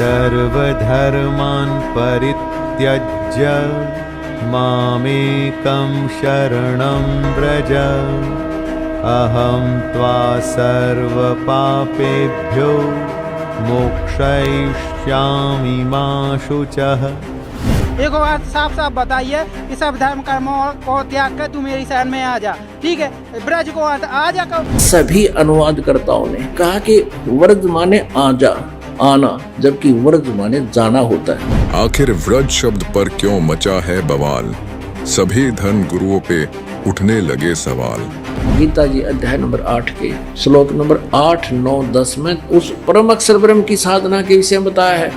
सर्वधर्मान् परित्यज्य मामेकं शरणं व्रज अहं त्वा सर्वपापेभ्यो मोक्षयिष्यामि मा शुचः। एक बात साफ साफ बताइए कि सब धर्म कर्मों को त्याग कर तू मेरी शरण में आ जा, ठीक है? ब्रज को आ जा कब? सभी अनुवादकर्ताओं ने कहा कि व्रज माने आजा, आना, जबकि व्रज माने जाना होता है। आखिर व्रज शब्द पर क्यों मचा है बवाल, सभी धर्म गुरुओं पे उठने लगे सवाल। गीता जी अध्याय नंबर 8 के श्लोक नंबर 8, 9, 10 में उस परम अक्षर ब्रह्म की साधना के विषय में बताया है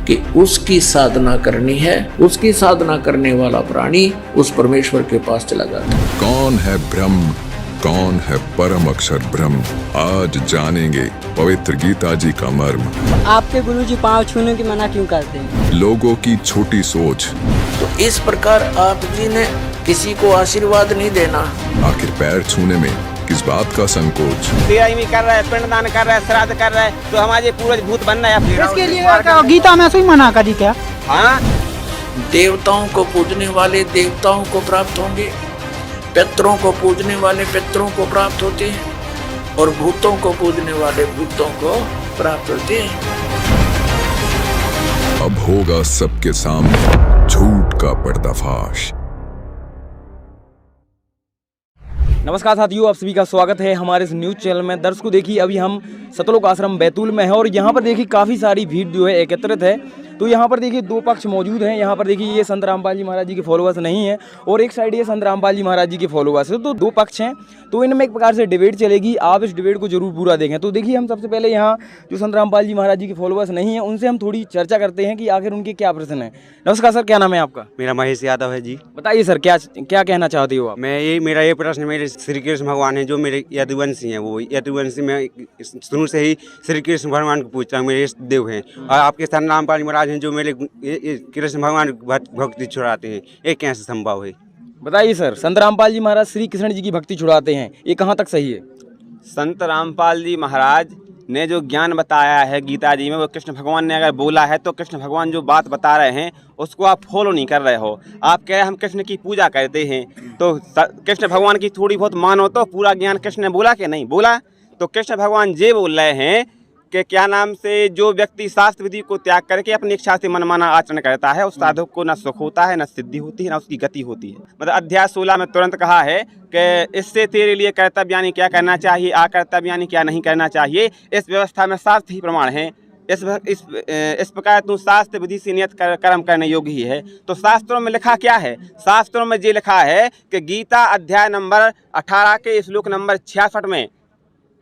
कि उसकी साधना करनी है, उसकी साधना करने वाला प्राणी उस परमेश्वर के पास चला जाता है। कौन है ब्रह्म, कौन है परम अक्षर ब्रह्म, आज जानेंगे पवित्र गीता जी का मर्म। आपके गुरुजी पांव छूने की मना क्यों करते हैं? लोगों की छोटी सोच। तो इस प्रकार आप जी ने किसी को आशीर्वाद नहीं देना। आखिर पैर छूने में किस बात का संकोच। तेराही कर रहा है, पिंडदान कर रहा है, श्राद्ध कर रहा है, तो हमारे पूर्वज भूत बनना है। इसके लिए गीता में ऐसे ही मना करी क्या? हाँ, देवताओं को पूजने वाले देवताओं को प्राप्त होंगे, पितरों को पूजने वाले पितरों को प्राप्त होते हैं और भूतों को पूजने वाले भूतों को प्राप्त होते हैं। अब होगा सबके सामने झूठ का पर्दाफाश। नमस्कार साथियों, आप सभी का स्वागत है हमारे इस न्यूज़ चैनल में। दर्शकों देखिए, अभी हम सतलोक आश्रम बैतूल में है और यहाँ पर देखिए काफ़ी सारी भीड़ जो है एकत्रित है। तो यहाँ पर देखिए दो पक्ष मौजूद हैं। यहाँ पर देखिए ये संत रामपाल जी महाराज जी के फॉलोअर्स नहीं हैं और एक साइड ये संत रामपाल जी महाराज जी के फॉलोअर्स है। तो दो पक्ष हैं, तो इनमें एक प्रकार से डिबेट चलेगी। आप इस डिबेट को जरूर पूरा देखें। तो देखिए, हम सबसे पहले यहाँ जो संत रामपाल जी महाराज जी के फॉलोअर्स नहीं हैं उनसे हम थोड़ी चर्चा करते हैं कि आखिर उनके क्या प्रश्न है। नमस्कार सर, क्या नाम है आपका? मेरा महेश यादव है जी। बताइए सर, क्या कहना चाहते हो आप? मेरा ये प्रश्न मेरे श्री कृष्ण भगवान है जो मेरे यदुवंशी हैं। वो यदुवंशी में शुरू से ही श्री कृष्ण भगवान को पूछता हूँ, मेरे इष्ट देव हैं। और आपके संत रामपाल जी महाराज हैं जो मेरे कृष्ण भगवान भक्ति छुड़ाते हैं। ये कैसे संभव है? बताइए सर, संत रामपाल जी महाराज श्री कृष्ण जी की भक्ति छुड़ाते हैं, ये कहाँ तक सही है? संत रामपाल जी महाराज ने जो ज्ञान बताया है गीता जी में, वो कृष्ण भगवान ने अगर बोला है तो कृष्ण भगवान जो बात बता रहे हैं उसको आप फॉलो नहीं कर रहे हो। आप कह रहे हैं हम कृष्ण की पूजा करते हैं, तो कृष्ण भगवान की थोड़ी बहुत मानो तो पूरा ज्ञान कृष्ण ने बोला कि नहीं बोला? तो कृष्ण भगवान ये बोल रहे हैं कि क्या नाम से जो व्यक्ति शास्त्र विधि को त्याग करके अपनी इच्छा से मनमाना आचरण करता है उस साधक को न सुख होता है, न सिद्धि होती है, न उसकी गति होती है। मतलब अध्याय 16 में तुरंत कहा है कि इससे तेरे लिए कर्तव्य यानी क्या करना चाहिए, अकर्तव्य यानी क्या नहीं करना चाहिए। इस व्यवस्था में शास्त्र ही प्रमाण है। इस प्रकार तू शास्त्र विधि से नियत कर्म करने योग्य ही है। तो शास्त्रों में लिखा क्या है? शास्त्रों में ये लिखा है कि गीता अध्याय नंबर 18 के श्लोक नंबर 66 में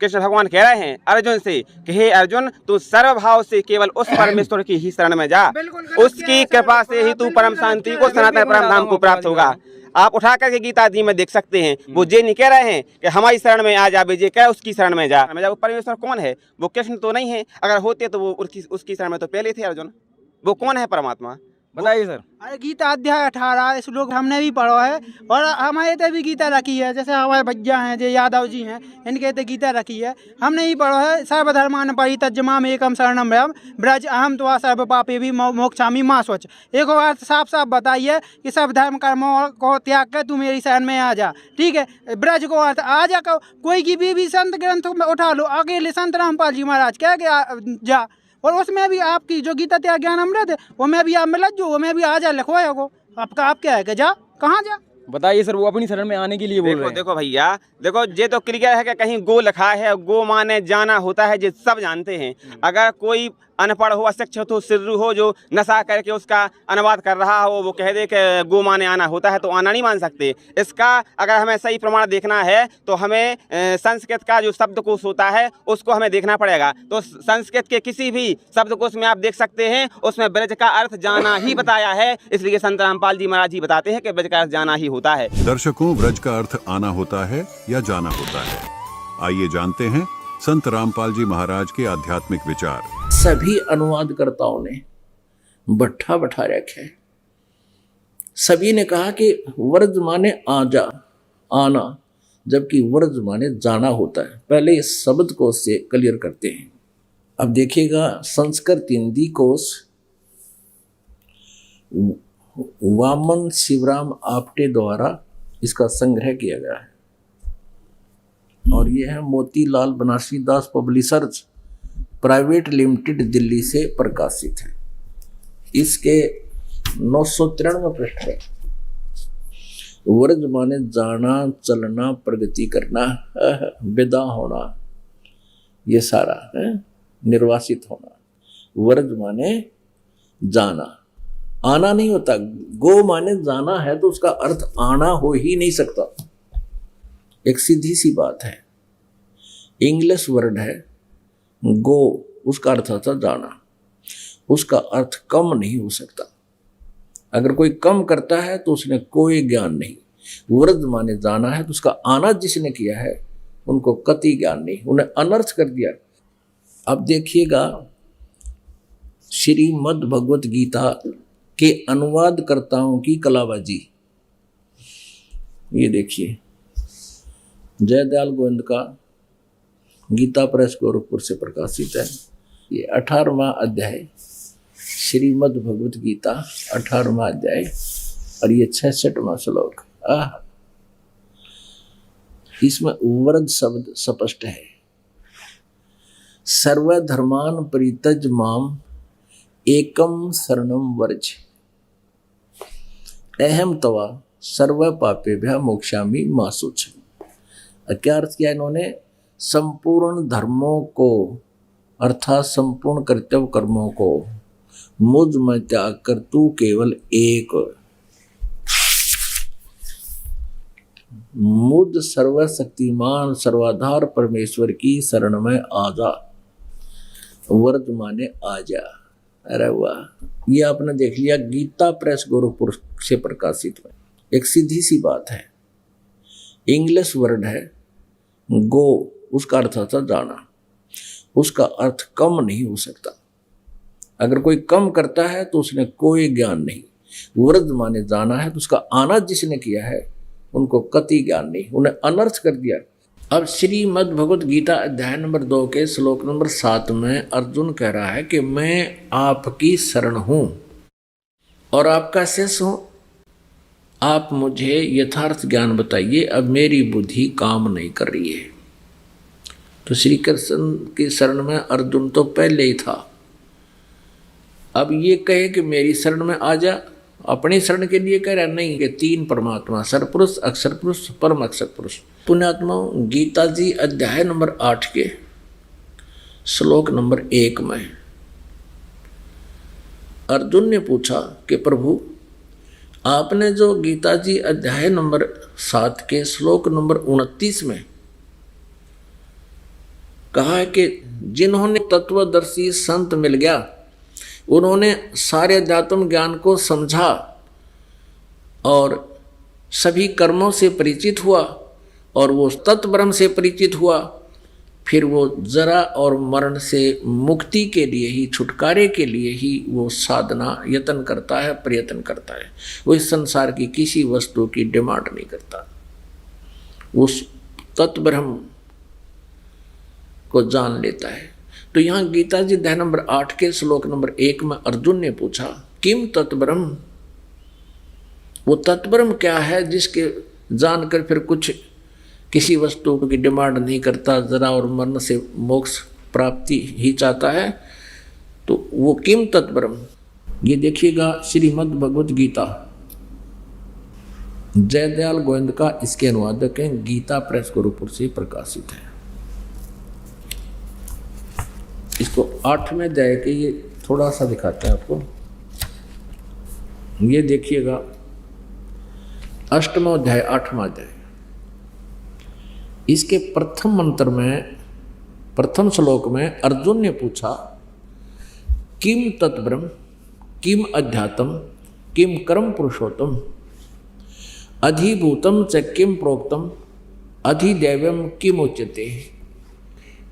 कृष्ण भगवान कह रहे हैं अर्जुन से कि हे अर्जुन, तू सर्वभाव से केवल उस परमेश्वर की ही शरण में जा, उसकी कृपा से ही तू परम शांति को, सनातन परम धाम को प्राप्त होगा। आप उठा करके गीता जी में देख सकते हैं। वो ये नहीं कह रहे हैं कि हमारी शरण में आ जा, बेजे कह उसकी शरण में जा। वो परमेश्वर कौन है? वो कृष्ण तो नहीं है। अगर होते तो वो उसकी शरण में तो पहले थे अर्जुन। वो कौन है परमात्मा? बताइए सर। अरे गीता अध्याय 18 श्लोक हमने भी पढ़ा है और हमारे तो भी गीता रखी है। जैसे हमारे भैया हैं जो यादव जी हैं, इनके तो गीता रखी है, हमने ही पढ़ा है। सर्वधर्मान परित्यज्य माम एकम शरणं व्रज अहम त्वा सर्व पापेभ्यो मोक्षयामि मा शुचः। एक बात साफ साफ बताइए कि सब धर्म कर्मों को त्याग कर तू मेरी शरण में आ जा, ठीक है? ब्रज को आ जा कोई की भी संत ग्रंथ में उठा लो, अकेले संत रामपाल जी महाराज कह के जा। और उसमें भी आपकी जो गीता त्याग ज्ञान अमृत है वो में भी आप मिलत जो, वो में भी आ जा लिखवाया को। आपका आप क्या है कि जा, कहाँ जा? बताइए सर, वो अपनी शरण में आने के लिए बोल रहे हैं। देखो भैया, देखो ये तो क्लियर है कि कहीं गो लिखा है, गो माने जाना होता है, ये सब जानते हैं। अगर कोई अनपढ़ हो, अशिक्षित हो, सिर्रू हो, जो नशा करके उसका अनुवाद कर रहा हो, वो कह दे कि गो माने आना होता है, तो आना नहीं मान सकते। इसका अगर हमें सही प्रमाण देखना है तो हमें संस्कृत का जो शब्दकोश होता है उसको हमें देखना पड़ेगा। तो संस्कृत के किसी भी शब्दकोश में आप देख सकते हैं, उसमें ब्रज का अर्थ जाना ही बताया है। इसलिए संत रामपाल जी महाराज जी बताते हैं कि ब्रज का अर्थ जाना ही होता है। दर्शकों, ब्रज का अर्थ आना होता है या जाना होता है? आइए जानते हैं संत रामपाल जी महाराज के आध्यात्मिक विचार। सभी अनुवादकर्ताओं ने बट्ठा बैठा रखा है। सभी ने कहा कि व्रज माने आजा, आना, जबकि व्रज माने जाना होता है। पहले इस शब्द को से क्लियर करते हैं। अब देखिएगा, संस्कृत हिंदी कोश वामन शिवराम आप्टे द्वारा इसका संग्रह किया गया है और यह है मोतीलाल बनारसी दास पब्लिशर्स प्राइवेट लिमिटेड, दिल्ली से प्रकाशित है। इसके 993 पृष्ठ है। वर्ज माने जाना, चलना, प्रगति करना, विदा होना, ये सारा है, निर्वासित होना। वर्ज माने जाना, आना नहीं होता। गो माने जाना है तो उसका अर्थ आना हो ही नहीं सकता। एक सीधी सी बात है। इंग्लिश वर्ड है गो, उसका अर्थ होता जाना, उसका अर्थ कम नहीं हो सकता। अगर कोई कम करता है तो उसने कोई ज्ञान नहीं। वर्ज माने जाना है तो उसका आना जिसने किया है उनको कति ज्ञान नहीं, उन्हें अनर्थ कर दिया। अब देखिएगा, श्रीमद् भगवत गीता के अनुवादकर्ताओं की कलाबाजी। ये देखिए, जयदयाल गोविंद का गीता प्रेस गोरखपुर से प्रकाशित है। ये 18वां अध्याय, श्रीमद् भगवत गीता 18वां अध्याय और ये 66वां श्लोक। इसमें वर्ज शब्द स्पष्ट है। सर्वधर्मान परित्यज माम एकम शरणम वर्ज अहम तवा सर्व पापेभ्यः मोक्षामि मा शुच। क्या अर्थ किया इन्होंने? संपूर्ण धर्मों को अर्थात संपूर्ण कर्तव्य कर्मों को मुझ में त्याग कर तू केवल एक मुझ सर्वशक्तिमान सर्वाधार परमेश्वर की शरण में आ जा। वर्ज माने आ जा। अरे वाह, ये आपने देख लिया, गीता प्रेस गोरखपुर से प्रकाशित है। एक सीधी सी बात है। इंग्लिश वर्ड है गो, उसका अर्थ होता जाना, उसका अर्थ कम नहीं हो सकता। अगर कोई कम करता है तो उसने कोई ज्ञान नहीं। वर्ज माने जाना है तो उसका आना जिसने किया है उनको कति ज्ञान नहीं, उन्हें अनर्थ कर दिया। अब श्रीमद् भगवत गीता अध्याय नंबर 2 के श्लोक नंबर 7 में अर्जुन कह रहा है कि मैं आपकी शरण हूं और आपका शिष्य हूं, आप मुझे यथार्थ ज्ञान बताइए। अब मेरी बुद्धि काम नहीं कर रही है। तो श्री कृष्ण की शरण में अर्जुन तो पहले ही था। अब ये कहे कि मेरी शरण में आ जा, अपनी शरण के लिए कह रहा नहीं कि 3 परमात्मा, सरपुरुष, अक्षर पुरुष, परम अक्षर पुरुष। पुण्यात्मा, गीता जी अध्याय नंबर 8 के श्लोक नंबर 1 में अर्जुन ने पूछा कि प्रभु, आपने जो गीता जी अध्याय नंबर 7 के श्लोक नंबर 29 में कहा है कि जिन्होंने तत्वदर्शी संत मिल गया, उन्होंने सारे अध्यात्म ज्ञान को समझा और सभी कर्मों से परिचित हुआ और वो तत्व ब्रह्म से परिचित हुआ, फिर वो जरा और मरण से मुक्ति के लिए ही, छुटकारे के लिए ही वो साधना यत्न करता है, प्रयत्न करता है। वो इस संसार की किसी वस्तु की डिमांड नहीं करता, उस तत्व ब्रह्म को जान लेता है। तो यहाँ गीता जी अध्याय नंबर 8 के श्लोक नंबर 1 में अर्जुन ने पूछा किम तत्ब्रह्म, वो तत्ब्रह्म क्या है जिसके जानकर फिर कुछ किसी वस्तु की डिमांड नहीं करता, जरा और मरण से मोक्ष प्राप्ति ही चाहता है। तो वो किम तत्ब्रह्म, ये देखिएगा श्रीमद् भगवत गीता, जयदयाल गोविंद का इसके अनुवादक हैं, गीता प्रेस गोरखपुर से प्रकाशित है। इसको 8वें अध्याय के ये थोड़ा सा दिखाते हैं आपको। ये देखिएगा 8वां अध्याय 8वां अध्याय, इसके प्रथम मंत्र में प्रथम श्लोक में अर्जुन ने पूछा किम तत्ब्रह्म, किम अध्यात्म, किम कर्म पुरुषोत्तम, अधिभूतम च किम प्रोक्तम, अधिदैवम किम उच्यते।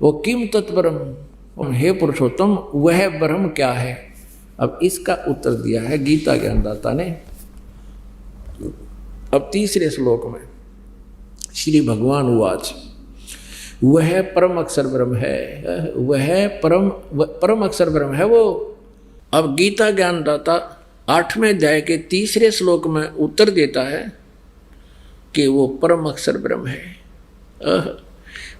वो किम तत्ब्रह्म, हे पुरुषोत्तम वह ब्रह्म क्या है। अब इसका उत्तर दिया है गीता ज्ञानदाता ने। अब तीसरे श्लोक में श्री भगवान उवाच वह परम अक्षर ब्रह्म है, वह परम अक्षर ब्रह्म है वो। अब गीता ज्ञानदाता 8वें अध्याय के 3 श्लोक में उत्तर देता है कि वो परम अक्षर ब्रह्म है।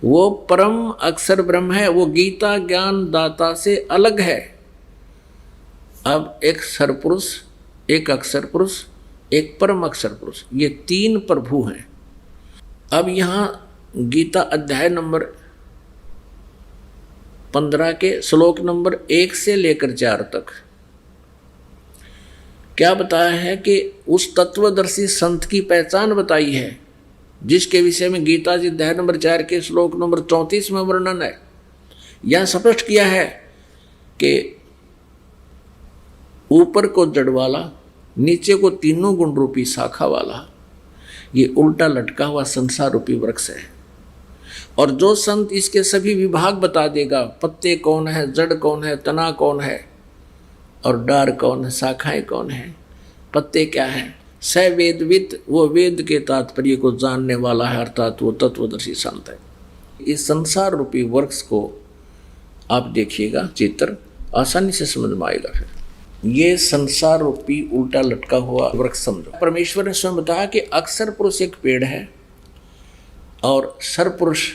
वो परम अक्षर ब्रह्म है, वो गीता ज्ञानदाता से अलग है। अब एक सरपुरुष, एक अक्षर पुरुष, एक परम अक्षर पुरुष, ये 3 प्रभु हैं। अब यहाँ गीता अध्याय नंबर 15 के श्लोक नंबर 1 से लेकर 4 तक क्या बताया है कि उस तत्वदर्शी संत की पहचान बताई है, जिसके विषय में गीता जी अध्याय नंबर 4 के श्लोक नंबर 34 में वर्णन है। यह स्पष्ट किया है कि ऊपर को जड़ वाला, नीचे को तीनों गुण रूपी शाखा वाला, ये उल्टा लटका हुआ संसार रूपी वृक्ष है। और जो संत इसके सभी विभाग बता देगा, पत्ते कौन है, जड़ कौन है, तना कौन है, और डार कौन है, शाखाएं कौन है, पत्ते क्या है, स वेदविद, वो वेद के तात्पर्य को जानने वाला है, अर्थात वो तत्वदर्शी संत है। इस संसार रूपी वृक्ष को आप देखिएगा, चित्र आसानी से समझ में आएगा। फिर ये संसार रूपी उल्टा लटका हुआ वृक्ष समझो। परमेश्वर ने स्वयं बताया कि अक्षर पुरुष एक पेड़ है और सरपुरुष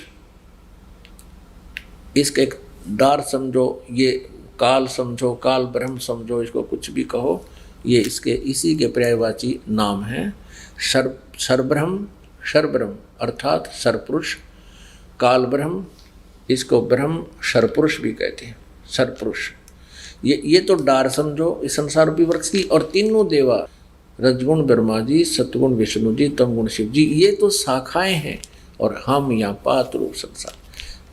इसका एक डार समझो, ये काल समझो, काल ब्रह्म समझो, इसको कुछ भी कहो, ये इसके इसी के पर्यायवाची नाम है। सरब्रह्म, शरब्रह्म अर्थात सरपुरुष, काल ब्रह्म, इसको ब्रह्म सरपुरुष भी कहते हैं, सरपुरुष। ये तो डार समझो इस संसार रूपी वृक्ष की। और तीनों देवा, रजगुण ब्रह्मा जी, सतगुण विष्णु जी, तमगुण शिव जी, ये तो शाखाएं हैं और हम यहाँ पात रूप संसार।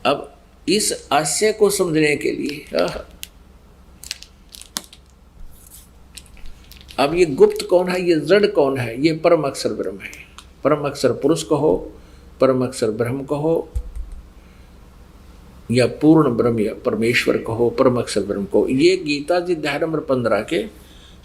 अब इस आशय को समझने के लिए अब ये गुप्त कौन है, ये जड़ कौन है, ये परम अक्षर ब्रह्म है। परम अक्षर पुरुष कहो, परम अक्षर ब्रह्म कहो, या पूर्ण ब्रह्म या परमेश्वर कहो, परम अक्षर ब्रह्म कहो। ये गीता जी अध्याय नंबर 15 के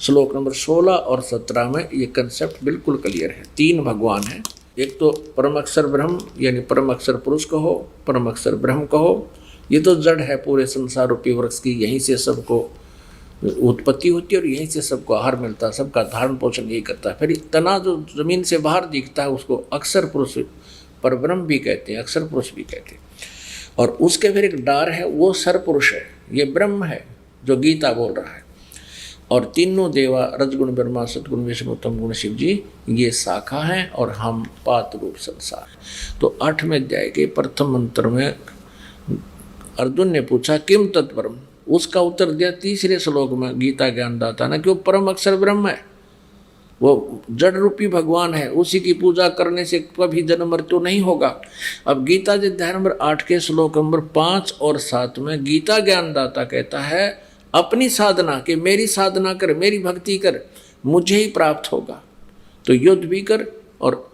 श्लोक नंबर 16 और 17 में ये कंसेप्ट बिल्कुल क्लियर है। 3 भगवान हैं, एक तो परम अक्षर ब्रह्म यानी परम अक्षर पुरुष कहो, परम अक्षर ब्रह्म कहो, ये तो जड़ है पूरे संसार रूपी वृक्ष की, यहीं से सबको उत्पत्ति होती है और यहीं से सबको आहार मिलता है, सबका धारण पोषण यही करता है। फिर तना जो जमीन से बाहर दिखता है उसको अक्षर पुरुष पर ब्रह्म भी कहते हैं, अक्षर पुरुष भी कहते हैं। और उसके फिर एक डार है, वो सरपुरुष है, ये ब्रह्म है जो गीता बोल रहा है। और तीनों देवा, रजगुण ब्रह्मा, सतगुण विष्णु, तमगुण शिव जी, ये शाखा हैं और हम पात रूप संसार। तो 8वें अध्याय के प्रथम मंत्र में अर्जुन ने पूछा किम तत्परम, उसका उत्तर दिया 3 श्लोक में गीता ज्ञानदाता ने कि वो परम अक्षर ब्रह्म है, वो जड़ रूपी भगवान है, उसी की पूजा करने से कभी जन्म मृत्यु नहीं होगा। अब गीता जी अध्याय नंबर 8 के श्लोक नंबर 5 और 7 में गीता ज्ञानदाता कहता है अपनी साधना कि मेरी साधना कर, मेरी भक्ति कर, मुझे ही प्राप्त होगा। तो युद्ध भी कर और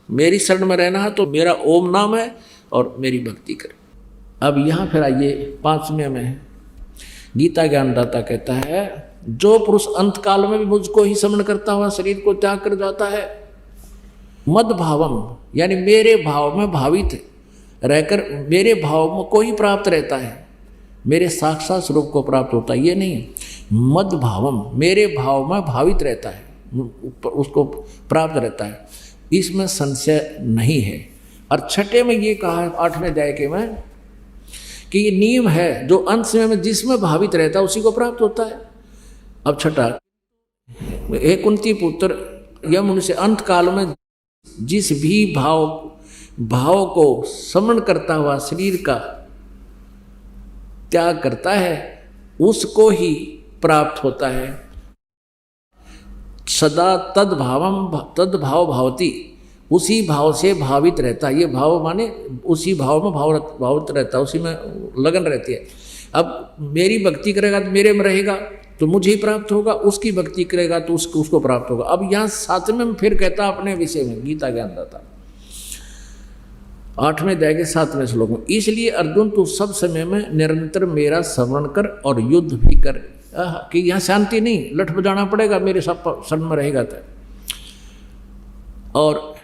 मेरी शरण में रहना है तो मेरा ओम नाम है और मेरी भक्ति कर। अब यहाँ फिर आइए 5वें में गीता ज्ञानदाता कहता है जो पुरुष अंत काल में भी मुझको ही स्मरण करता हुआ शरीर को त्याग कर जाता है, मद भावम यानी मेरे भाव में भावित रहकर मेरे भाव में को ही प्राप्त रहता है, मेरे साक्षात स्वरूप को प्राप्त होता है। ये नहीं, मद भावम मेरे भाव में भावित रहता है, उसको प्राप्त रहता है, इसमें संशय नहीं है। और 6 में ये कहा है 8वें अध्याय के में कि ये नियम है जो अंत समय में जिसमें भावित रहता है उसी को प्राप्त होता है। अब 6 हे कुंती पुत्र यम उनसे अंत काल में जिस भी भाव को समरण करता हुआ शरीर का त्याग करता है उसको ही प्राप्त होता है। सदा तद्भाव भावती, उसी भाव से भावित रहता है। ये भाव माने उसी भाव में भावित रहता है, उसी में लगन रहती है। अब मेरी भक्ति करेगा तो मेरे में रहेगा तो मुझे ही प्राप्त होगा, उसकी भक्ति करेगा तो उसको प्राप्त होगा। अब यहाँ 7वें में फिर कहता अपने विषय में गीता ज्ञानदाता 8वें अध्याय के 7वें श्लोक में, इसलिए अर्जुन तू सब समय में निरंतर मेरा स्मरण कर और युद्ध भी कर। कि यहाँ शांति नहीं, लठ बजाना पड़ेगा, मेरे सब शरण में रहेगा तो। और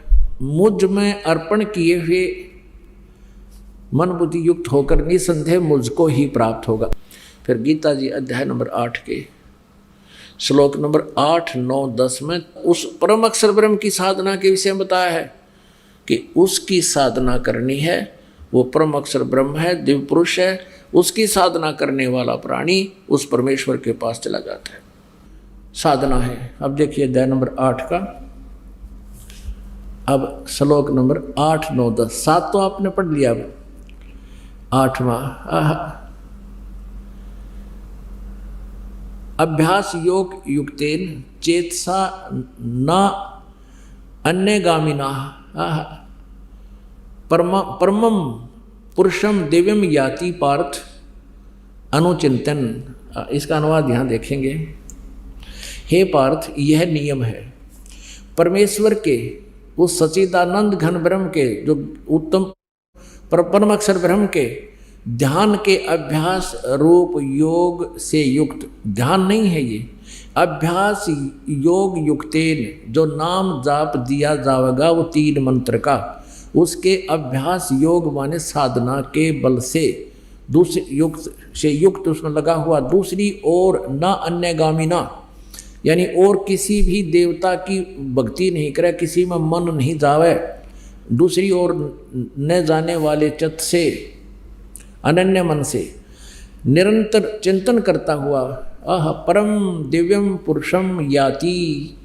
मुझ में अर्पण किए हुए मन बुद्धि युक्त होकर निसंदेह मुझको ही प्राप्त होगा। फिर गीता जी अध्याय नंबर 8 के श्लोक नंबर 8, 9, 10 में उस परम अक्षर ब्रह्म की साधना के विषय में बताया है कि उसकी साधना करनी है। वो परम अक्षर ब्रह्म है, दिव्य पुरुष है, उसकी साधना करने वाला प्राणी उस परमेश्वर के पास चला जाता है। साधना है। अब देखिए अध्याय नंबर 8 का, अब श्लोक नंबर 8, 9, 10, 7 तो आपने पढ़ लिया, अब 8वां अभ्यास योग युक्तेन चेतसा न अन्यगामिना परमम पुरुषम दिव्यम याति पार्थ अनुचिंतन। इसका अनुवाद यहाँ देखेंगे। हे पार्थ, यह नियम है परमेश्वर के उस सच्चिदानंद घन ब्रह्म के, जो उत्तम परम अक्षर ब्रह्म के ध्यान के अभ्यास रूप योग से युक्त, ध्यान नहीं है ये, अभ्यास योग युक्तेन, जो नाम जाप दिया जाएगा वो 3 मंत्र का, उसके अभ्यास योग माने साधना के बल से दूसरे युक्त से युक्त उसमें लगा हुआ, दूसरी ओर न अन्यगामिना, यानी और किसी भी देवता की भक्ति नहीं करे, किसी में मन नहीं जावे, दूसरी ओर न जाने वाले चित्त से, अनन्य मन से निरंतर चिंतन करता हुआ परम दिव्यम पुरुषम याति,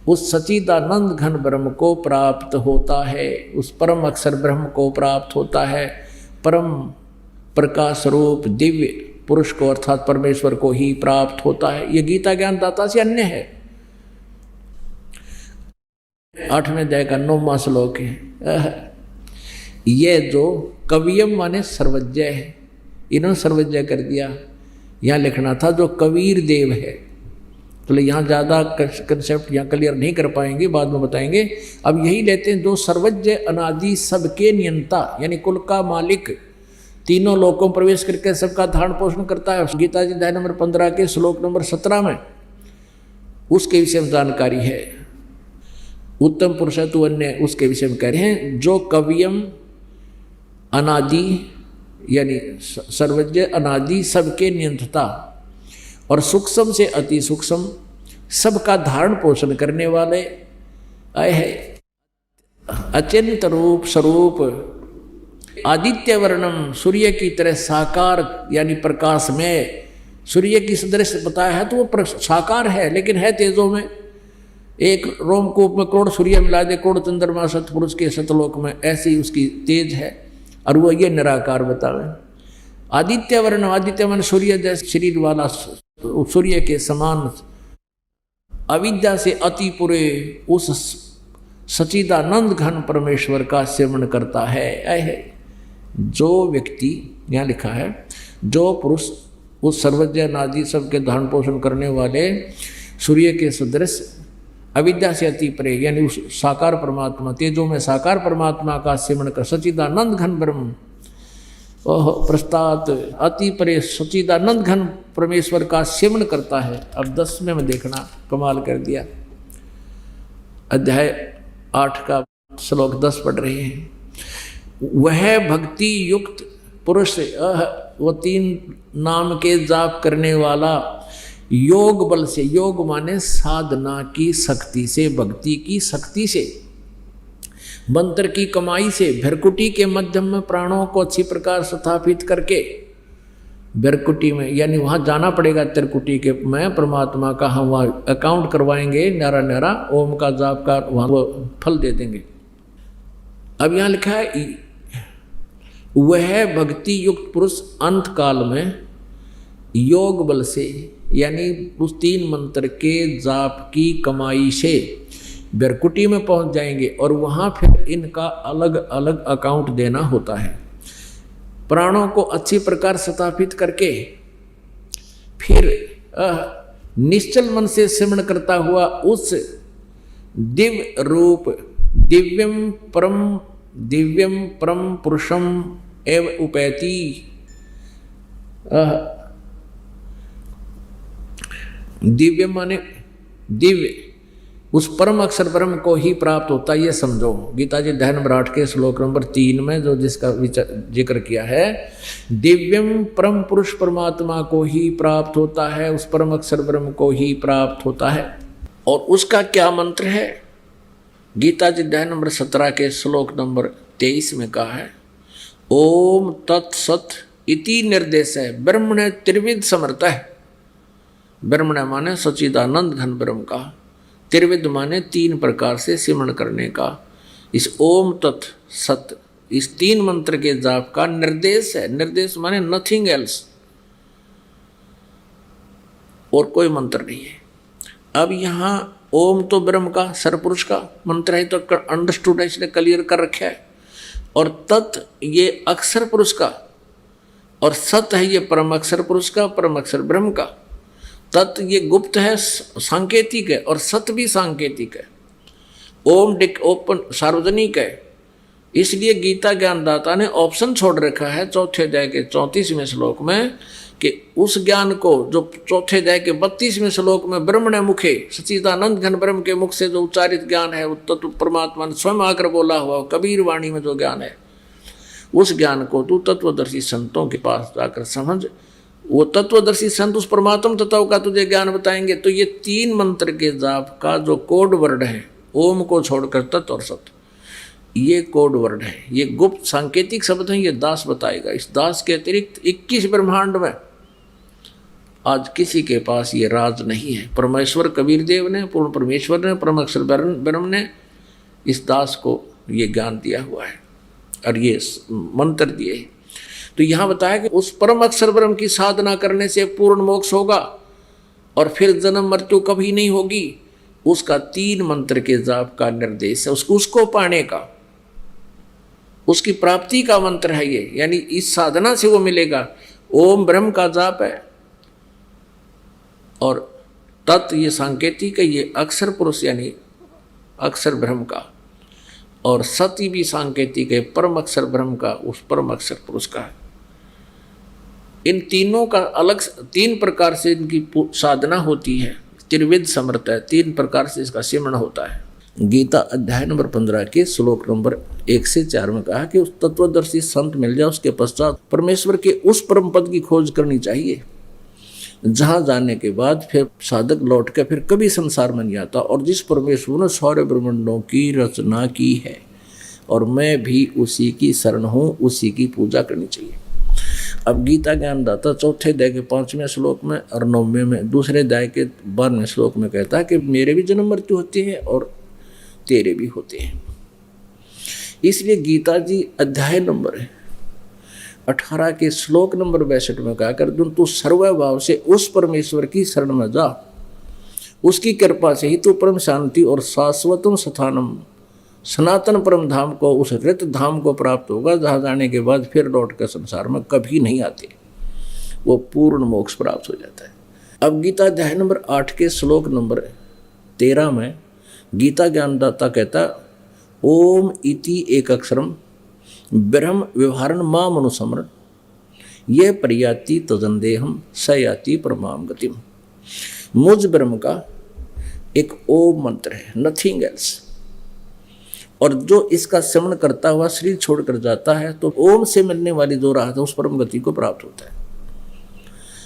उस सच्चिदानंद घन ब्रह्म को प्राप्त होता है, उस परम अक्षर ब्रह्म को प्राप्त होता है, परम प्रकाश रूप दिव्य पुरुष को अर्थात परमेश्वर को ही प्राप्त होता है। ये गीता ज्ञान दाता से अन्य है। 8वें अध्याय का 9वां श्लोक है। ये जो कवियम माने सर्वज्ञ है, इन्होंने सर्वज्ञ कर दिया, यहाँ लिखना था जो कबीर देव है, तो यहाँ ज़्यादा कंसेप्ट यहाँ क्लियर नहीं कर पाएंगे, बाद में बताएंगे। अब यही लेते हैं, जो सर्वज्ञ अनादि सबके नियंता, यानी कुल का मालिक, तीनों लोकों में प्रवेश करके सबका धारण पोषण करता है। गीता जी अध्याय नंबर 15 के श्लोक नंबर 17 में उसके विषय में जानकारी है। उत्तम पुरुष है तो अन्य, उसके विषय में कह रहे हैं, जो कवियम अनादि यानी सर्वज्ञ अनादि सबके नियंत्रता और सूक्ष्म से अति सूक्ष्म सबका धारण पोषण करने वाले है, अचिंत रूप स्वरूप आदित्य वर्णम, सूर्य की तरह साकार यानी प्रकाश में, सूर्य की सदृश बताया है तो वो साकार है लेकिन है तेजों में। एक रोमकूप में करोड़ सूर्य मिला दे, करोड़ चंद्रमा सतपुरुष के सतलोक में, ऐसी उसकी तेज है और वो ये निराकार बतावे। आदित्य वर्ण, आदित्य मन सूर्य जैसे शरीर वाला, सूर्य के समान अविद्या से अति पूरे उस सच्चिदानंद घन परमेश्वर का सेवन करता है। जो व्यक्ति, यहाँ लिखा है, जो पुरुष उस सर्वज्ञ अनादि सबके धारण पोषण करने वाले सूर्य के सदृश अविद्या से अति परे यानी उस साकार परमात्मा, तेजों में साकार परमात्मा का सेवन कर सच्चिदानंद घन ब्रह्म प्रस्तात अति परे सच्चिदानंद घन परमेश्वर का सेवन करता है। अब 10वें में देखना, कमाल कर दिया। अध्याय 8 का श्लोक 10 पढ़ रहे हैं। वह भक्ति युक्त पुरुष, वो 3 नाम के जाप करने वाला, योग बल से, योग माने साधना की शक्ति से, भक्ति की शक्ति से, मंत्र की कमाई से, भ्रकुटी के मध्यम में प्राणों को अच्छी प्रकार स्थापित करके, भ्रकुटी में यानी वहाँ जाना पड़ेगा त्रिकुटी के में, परमात्मा का हम वहाँ अकाउंट करवाएंगे, न्यारा न्यारा ओम का जाप का वहाँ वो फल दे देंगे। अब यहाँ लिखा है, वह भक्ति युक्त पुरुष अंत काल में योग बल से यानी उस 3 मंत्र के जाप की कमाई से भ्रकुटी में पहुंच जाएंगे और वहां फिर इनका अलग अलग अकाउंट देना होता है। प्राणों को अच्छी प्रकार स्थापित करके फिर निश्चल मन से सिमरण करता हुआ उस दिव्य रूप दिव्यम परम पुरुषम एव उपैति, दिव्य माने दिव्य उस परम अक्षर ब्रह्म को ही प्राप्त होता है, ये समझो। गीता जी अध्याय नंबर 8 के श्लोक नंबर 3 में जो जिसका जिक्र किया है, दिव्यम परम पुरुष परमात्मा को ही प्राप्त होता है, उस परम अक्षर ब्रह्म को ही प्राप्त होता है। और उसका क्या मंत्र है? गीता जी अध्याय नंबर 17 के श्लोक नंबर 23 में कहा है, ओम तत्सत इति निर्देश है ब्रह्मणे त्रिविध समर्थ है। ब्रह्मणे माने सच्चिदानंद घन ब्रह्म का, त्रिविध माने 3 प्रकार से सिमरण करने का। इस ओम तत् सत इस 3 मंत्र के जाप का निर्देश है। निर्देश माने नथिंग एल्स, और कोई मंत्र नहीं है। अब यहाँ ओम तो ब्रह्म का सरपुरुष का मंत्र है, तो अंडरस्टूड है, इसने क्लियर कर रखा है। और तत् ये अक्षर पुरुष का, और सत है ये परम अक्षर पुरुष का, परम अक्षर ब्रह्म का। तत् ये गुप्त है, सांकेतिक है, और सत भी सांकेतिक है। ओम ओपन सार्वजनिक है। इसलिए गीता ज्ञानदाता ने ऑप्शन छोड़ रखा है चौथे अध्याय के 34वें श्लोक में कि उस ज्ञान को जो चौथे अध्याय के 32वें श्लोक में ब्रह्मणे मुखे सच्चिदानंद घन ब्रह्म के मुख से जो उच्चारित ज्ञान है, वो तत्व परमात्मा ने स्वयं आकर बोला हुआ कबीर वाणी में जो ज्ञान है, उस ज्ञान को तू तत्वदर्शी संतों के पास जाकर समझ। वो तत्वदर्शी संत उस परमात्म तत्व का तुझे ज्ञान बताएंगे। तो ये 3 मंत्र के जाप का जो कोड वर्ड है, ओम को छोड़कर तत्व और सत, ये कोड वर्ड है, ये गुप्त सांकेतिक शब्द है, ये दास बताएगा। इस दास के अतिरिक्त 21 ब्रह्मांड में आज किसी के पास ये राज नहीं है। परमेश्वर कबीर देव ने, पूर्ण परमेश्वर ने, परम अक्षर ब्रह्म ने इस दास को ये ज्ञान दिया हुआ है और ये मंत्र दिए। तो यहाँ बताया कि उस परम अक्षर ब्रह्म की साधना करने से पूर्ण मोक्ष होगा और फिर जन्म मृत्यु कभी नहीं होगी। उसका 3 मंत्र के जाप का निर्देश है, उसको पाने का, उसकी प्राप्ति का मंत्र है ये। यानी इस साधना से वो मिलेगा। ओम ब्रह्म का जाप है, और तत् ये सांकेतिक है, ये अक्षर पुरुष यानी अक्षर ब्रह्म का, और सती भी सांकेतिक है, परम अक्षर ब्रह्म का, उस परम अक्षर पुरुष का है। इन तीनों का अलग 3 प्रकार से इनकी साधना होती है। त्रिविध समर्थ है, 3 प्रकार से इसका सिमरण होता है। गीता अध्याय नंबर 15 के श्लोक नंबर 1 से 4 में कहा कि उस तत्वदर्शी संत मिल जाए, उसके पश्चात परमेश्वर के उस परम पद की खोज करनी चाहिए, जहां जाने के बाद फिर साधक लौट के फिर कभी संसार में नहीं आता। और जिस परमेश्वर ने सारे ब्रह्मांडों की रचना की है, और मैं भी उसी की शरण हूँ, उसी की पूजा करनी चाहिए। अब गीता ज्ञानदाता चौथे अध्याय के 5वें श्लोक में और 9वें में, दूसरे अध्याय के 12वें श्लोक में कहता है कि मेरे भी जन्म मृत्यु होती है और तेरे भी होते हैं। इसलिए गीता जी अध्याय नंबर 18 के श्लोक नंबर 62 में कहा कर, तू सर्वभाव से उस परमेश्वर की शरण में जा, उसकी कृपा से ही तू परम शांति और शाश्वतम स्थानम सनातन परम धाम को, उस रित धाम को प्राप्त होगा, जहाँ जाने के बाद फिर लौट कर संसार में कभी नहीं आते। वो पूर्ण मोक्ष प्राप्त हो जाता है। अब गीता अध्याय नंबर 8 के श्लोक नंबर 13 में गीता ज्ञानदाता कहता, ओम इति एक अक्षरम ब्रह्म व्यवहारण माम अनुसमरण ये प्रयाति तजंदेहम सयाति परमाम गतिम। मुझ ब्रह्म का एक ओम मंत्र है, नथिंग एल्स। और जो इसका श्रवण करता हुआ शरीर छोड़कर जाता है तो ओम से मिलने वाली जो राह है उस परम गति को प्राप्त होता है।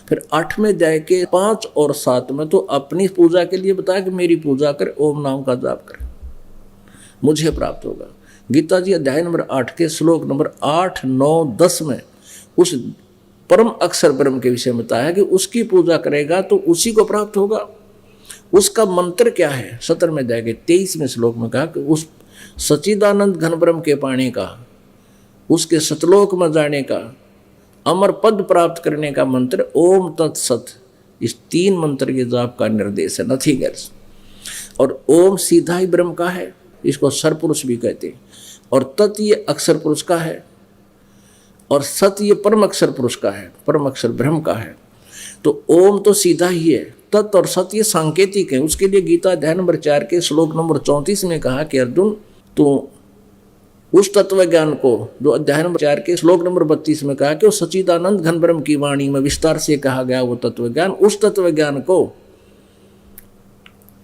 फिर 8वें अध्याय के 5 और 7 में तो अपनी पूजा के लिए बताया कि मेरी पूजा कर, ओम नाम का जाप कर, मुझे प्राप्त होगा। गीता जी अध्याय नंबर 8 के श्लोक नंबर 8, 9, 10 में उस परम अक्षर ब्रह्म के विषय में बताया कि उसकी पूजा करेगा तो उसी को प्राप्त होगा। उसका मंत्र क्या है? 17वें अध्याय के 23वें श्लोक में कहा कि उस सच्चिदानंद घन ब्रह्म के पाने का, उसके सतलोक में जाने का, अमर पद प्राप्त करने का मंत्र ओम तत्सत। इस 3 मंत्र के जाप का निर्देश है, नथिंग एल्स। और ओम सीधा ही ब्रह्म का है, इसको सरपुरुष भी कहते हैं। और तत् ये अक्षर पुरुष का है, और सत ये परम अक्षर पुरुष का है, परम अक्षर ब्रह्म का है। तो ओम तो सीधा ही है, तत् और सत ये सांकेतिक है। उसके लिए गीता अध्याय नंबर 4 के श्लोक नंबर 34 में कहा कि अर्जुन, तो उस तत्व ज्ञान को जो अध्याय नंबर 4 के श्लोक नंबर 32 में कहा कि वो सच्चिदानंद घन ब्रह्म की वाणी में विस्तार से कहा गया वो तत्व ज्ञान, उस तत्व ज्ञान को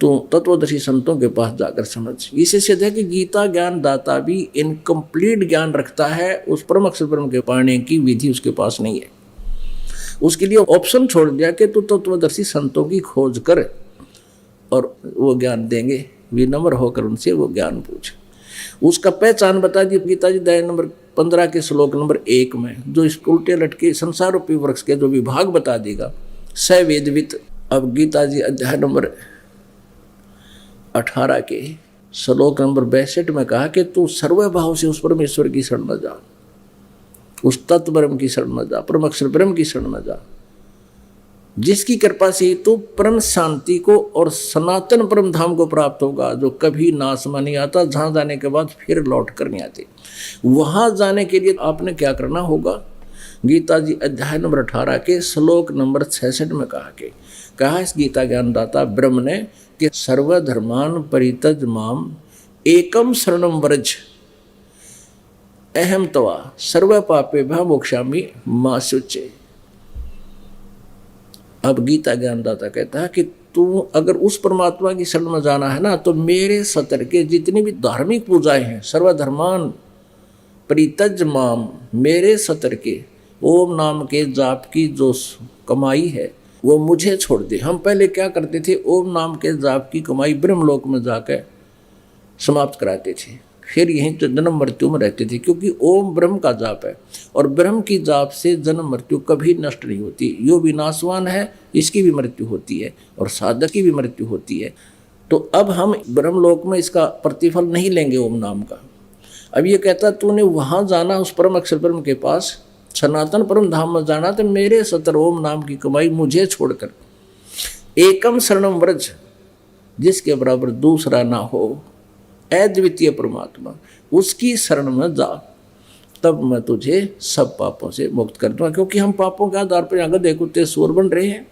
तो तत्वदर्शी संतों के पास जाकर समझ। इसे सिद्ध है कि गीता ज्ञान दाता भी इनकम्प्लीट ज्ञान रखता है, उस परम अक्षर ब्रह्म के पाने की विधि उसके पास नहीं है। उसके लिए ऑप्शन छोड़ दिया कि तू तत्वदर्शी संतों की खोज कर और वो ज्ञान देंगे, विनम्र होकर उनसे वो ज्ञान पूछ। उसका पहचान बता दी गीता जी अध्याय नंबर 15 के श्लोक नंबर 1 में, जो इस उल्टे लटके संसार रूपी वृक्ष के जो विभाग बता देगा स वेदवित। अब गीता जी अध्याय नंबर 18 के श्लोक नंबर 62 में कहा कि तू सर्वभाव से उस परमेश्वर की शरण में जा, उस तत्व ब्रह्म की शरण में जा, परम अक्षर ब्रह्म की शरण में जा, जिसकी कृपा से तू परम शांति को और सनातन परम धाम को प्राप्त होगा, जो कभी नाश में नहीं आता, जहाँ जाने के बाद फिर लौट कर नहीं आते। वहाँ जाने के लिए आपने क्या करना होगा? गीता जी अध्याय नंबर 18 के श्लोक नंबर 66 में कहा इस गीता ज्ञानदाता ब्रह्म ने कि सर्वधर्मान परित्यज माम एकम शरणम व्रज अहम तवा सर्व पापेभ्यः मोक्षामि मा शुचे। अब गीता ज्ञानदाता कहता है कि तू अगर उस परमात्मा की शरण में जाना है ना, तो मेरे सतर के जितनी भी धार्मिक पूजाएं हैं, सर्वधर्मान परित्यज माम, मेरे सतर के ओम नाम के जाप की जो कमाई है वो मुझे छोड़ दे। हम पहले क्या करते थे? ओम नाम के जाप की कमाई ब्रह्मलोक में जाकर समाप्त कराते थे, फिर यहीं तो जन्म मृत्यु में रहते थे, क्योंकि ओम ब्रह्म का जाप है और ब्रह्म की जाप से जन्म मृत्यु कभी नष्ट नहीं होती। यो विनाशवान है, इसकी भी मृत्यु होती है और साधक की भी मृत्यु होती है। तो अब हम ब्रह्मलोक में इसका प्रतिफल नहीं लेंगे ओम नाम का। अब ये कहता तूने वहाँ जाना, उस परम अक्षर ब्रह्म के पास सनातन परम धाम में जाना, तो मेरे सतर ओम नाम की कमाई मुझे छोड़कर एकम शरणम व्रज, जिसके बराबर दूसरा ना हो, अद्वितीय परमात्मा, उसकी शरण में जा, तब मैं तुझे सब पापों से मुक्त कर दूंगा। क्योंकि हम पापों के आधार पर यहाँ गधे कुत्ते सूअर बन रहे हैं।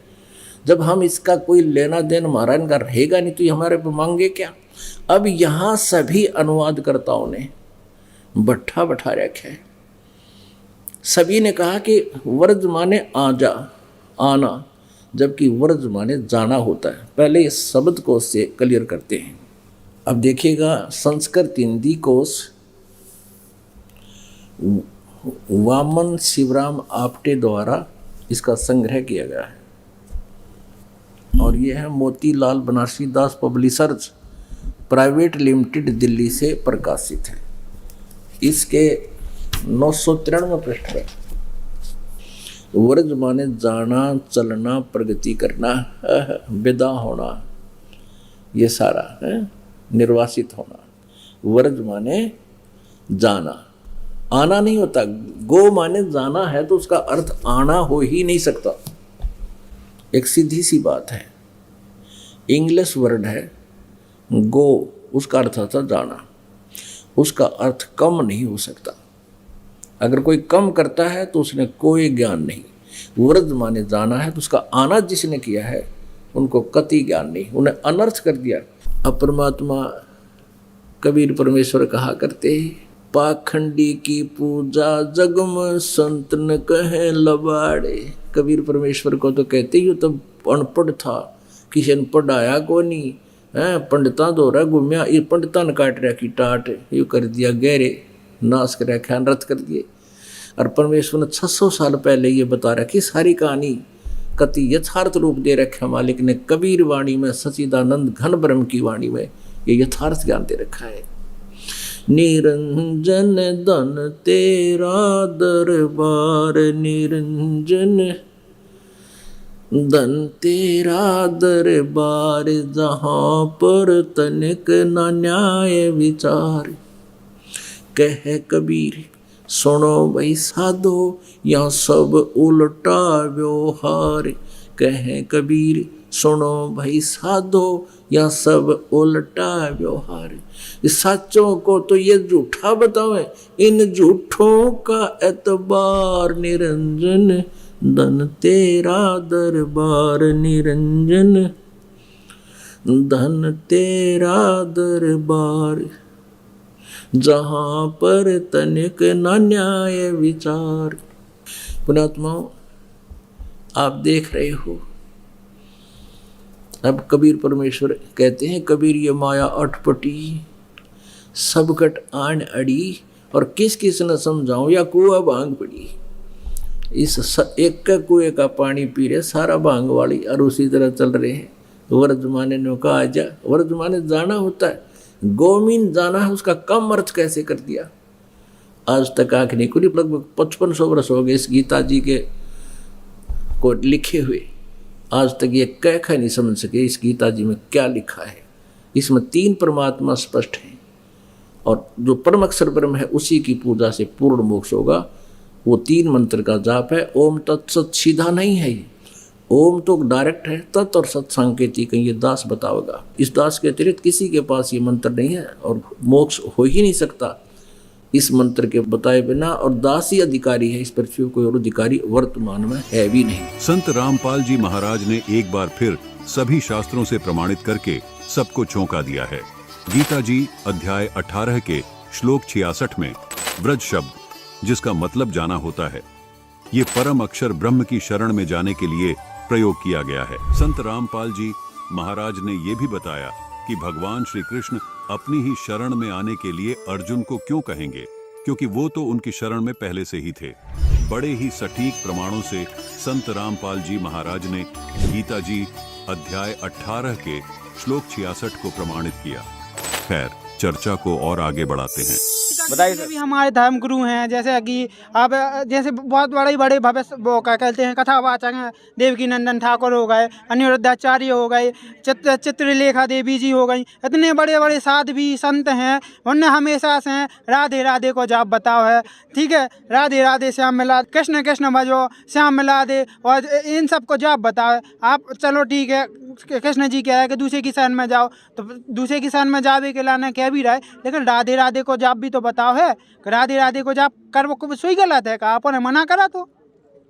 जब हम इसका कोई लेना देन हमारा इनका रहेगा नहीं, तो ये हमारे पे मांगे क्या? अब यहाँ सभी अनुवादकर्ताओं ने भट्ठा बैठा रखा है। सभी ने कहा कि व्रज माने आ जा, आना, जबकि व्रज माने जाना होता है। पहले इस शब्द को से क्लियर करते हैं। अब देखिएगा, संस्कृत हिंदी कोश वामन शिवराम आप्टे द्वारा इसका संग्रह किया गया है और यह है मोतीलाल बनारसी दास पब्लिशर्स प्राइवेट लिमिटेड, दिल्ली से प्रकाशित है। इसके 993 पृष्ठ है। व्रज माने जाना, चलना, प्रगति करना, विदा होना, ये सारा है, निर्वासित होना। व्रज माने जाना, आना नहीं होता। गो माने जाना है तो उसका अर्थ आना हो ही नहीं सकता। एक सीधी सी बात है, इंग्लिश वर्ड है गो, उसका अर्थ होता जाना, उसका अर्थ कम नहीं हो सकता। अगर कोई कम करता है तो उसने कोई ज्ञान नहीं। व्रज माने जाना है तो उसका आना जिसने किया है उनको कति ज्ञान नहीं, उन्हें अनर्थ कर दिया। अब परमात्मा कबीर परमेश्वर कहा करते, पाखंडी की पूजा जग में संत न कहे लबाड़े। कबीर परमेश्वर को तो कहते ही तो अनपढ़ था, किसी ने पढ़ाया को नहीं है, पंडिता दोरा घूमया, ये पंडिता ने काट रखी टाट, ये कर दिया गहरे, नाश कर रखा, नृत कर दिए। और परमेश्वर ने 600 साल पहले ये बता रखी सारी कहानी, कति यथार्थ रूप दे रखा मालिक ने कबीर वाणी में, सच्चिदानंद घन ब्रह्म की वाणी में ये यथार्थ ज्ञान दे रखा है। निरंजन धन तेरा दरबार, निरंजन धन तेरा दरबार, जहाँ पर तनिक न न्याय विचार। कह कबीर सुनो भाई साधो, यहाँ सब उल्टा व्यवहार। कह कबीर सुनो भाई साधो, यहाँ सब उल्टा व्यवहार। सच्चों को तो ये झूठा बतावे, इन झूठों का एतबार। निरंजन धन तेरा दरबार, निरंजन धन तेरा दरबार, जहाँ पर तनिक न न्याय विचार। पुण्यात्माओं, आप देख रहे हो अब कबीर परमेश्वर कहते हैं, कबीर ये माया अटपटी सब कट आन अड़ी, और किस किस न समझाऊं या कुआ भांग पड़ी। एक का कुएं का पानी पी रहे सारा भांग वाली, और उसी तरह चल रहे हैं। वर्तमाने ने कहा आजा, वर्तमाने जाना होता है, गोमीन जाना है, उसका कम अर्थ कैसे कर दिया। आज तक आंख नहीं खुली, लगभग 5500 वर्ष हो गए इस गीता जी के को लिखे हुए, आज तक ये कह नहीं समझ सके इस गीता जी में क्या लिखा है। इसमें 3 परमात्मा स्पष्ट हैं, और जो परम अक्षर ब्रह्म है उसी की पूजा से पूर्ण मोक्ष होगा। वो 3 मंत्र का जाप है। ओम तत्सत सीधा नहीं है ये, ओम तो डायरेक्ट है, तत् और सत सांकेतिक ये दास बताओगा। इस दास के अतिरिक्त किसी के पास ये मंत्र नहीं है, और मोक्ष हो ही नहीं सकता इस मंत्र के बताए बिना, और दास ही अधिकारी है इस पृथ्वी, कोई और अधिकारी वर्तमान में है भी नहीं। संत रामपाल जी महाराज ने एक बार फिर सभी शास्त्रों से प्रमाणित करके सबको चौंका दिया है। गीता जी अध्याय 18 के श्लोक 66 में व्रज शब्द, जिसका मतलब जाना होता है, ये परम अक्षर ब्रह्म की शरण में जाने के लिए प्रयोग किया गया है। संत रामपाल जी महाराज ने ये भी बताया कि भगवान श्री कृष्ण अपनी ही शरण में आने के लिए अर्जुन को क्यों कहेंगे, क्योंकि वो तो उनकी शरण में पहले से ही थे। बड़े ही सटीक प्रमाणों से संत रामपाल जी महाराज ने गीता जी अध्याय 18 के श्लोक 66 को प्रमाणित किया। खैर, चर्चा को और आगे बढ़ाते हैं। बताइए भी हमारे धर्म गुरु हैं, जैसे कि अब जैसे बहुत बड़े भव्य वो क्या कहते हैं कथावाचक हैं, देवकी नंदन ठाकुर हो गए, अनिरुद्धाचार्य हो गए, चित्रलेखा देवी जी हो गई, इतने बड़े बड़े साध्वी संत हैं। उनने हमेशा से राधे राधे को जाप बताओ है, ठीक है, राधे राधे श्याम मिला, कृष्ण कृष्ण भजो श्याम मिला दे, और इन सब को जाप बताओ है। आप चलो ठीक है, कृष्ण जी कह रहे हैं कि दूसरे की शरण में जाओ, तो दूसरे की शरण में जावे के लाना कह भी रहा है, लेकिन राधे राधे को जाप भी तो बताओ है। राधे राधे को जाप कर वो सोई गलत है, कहा आपने मना करा तो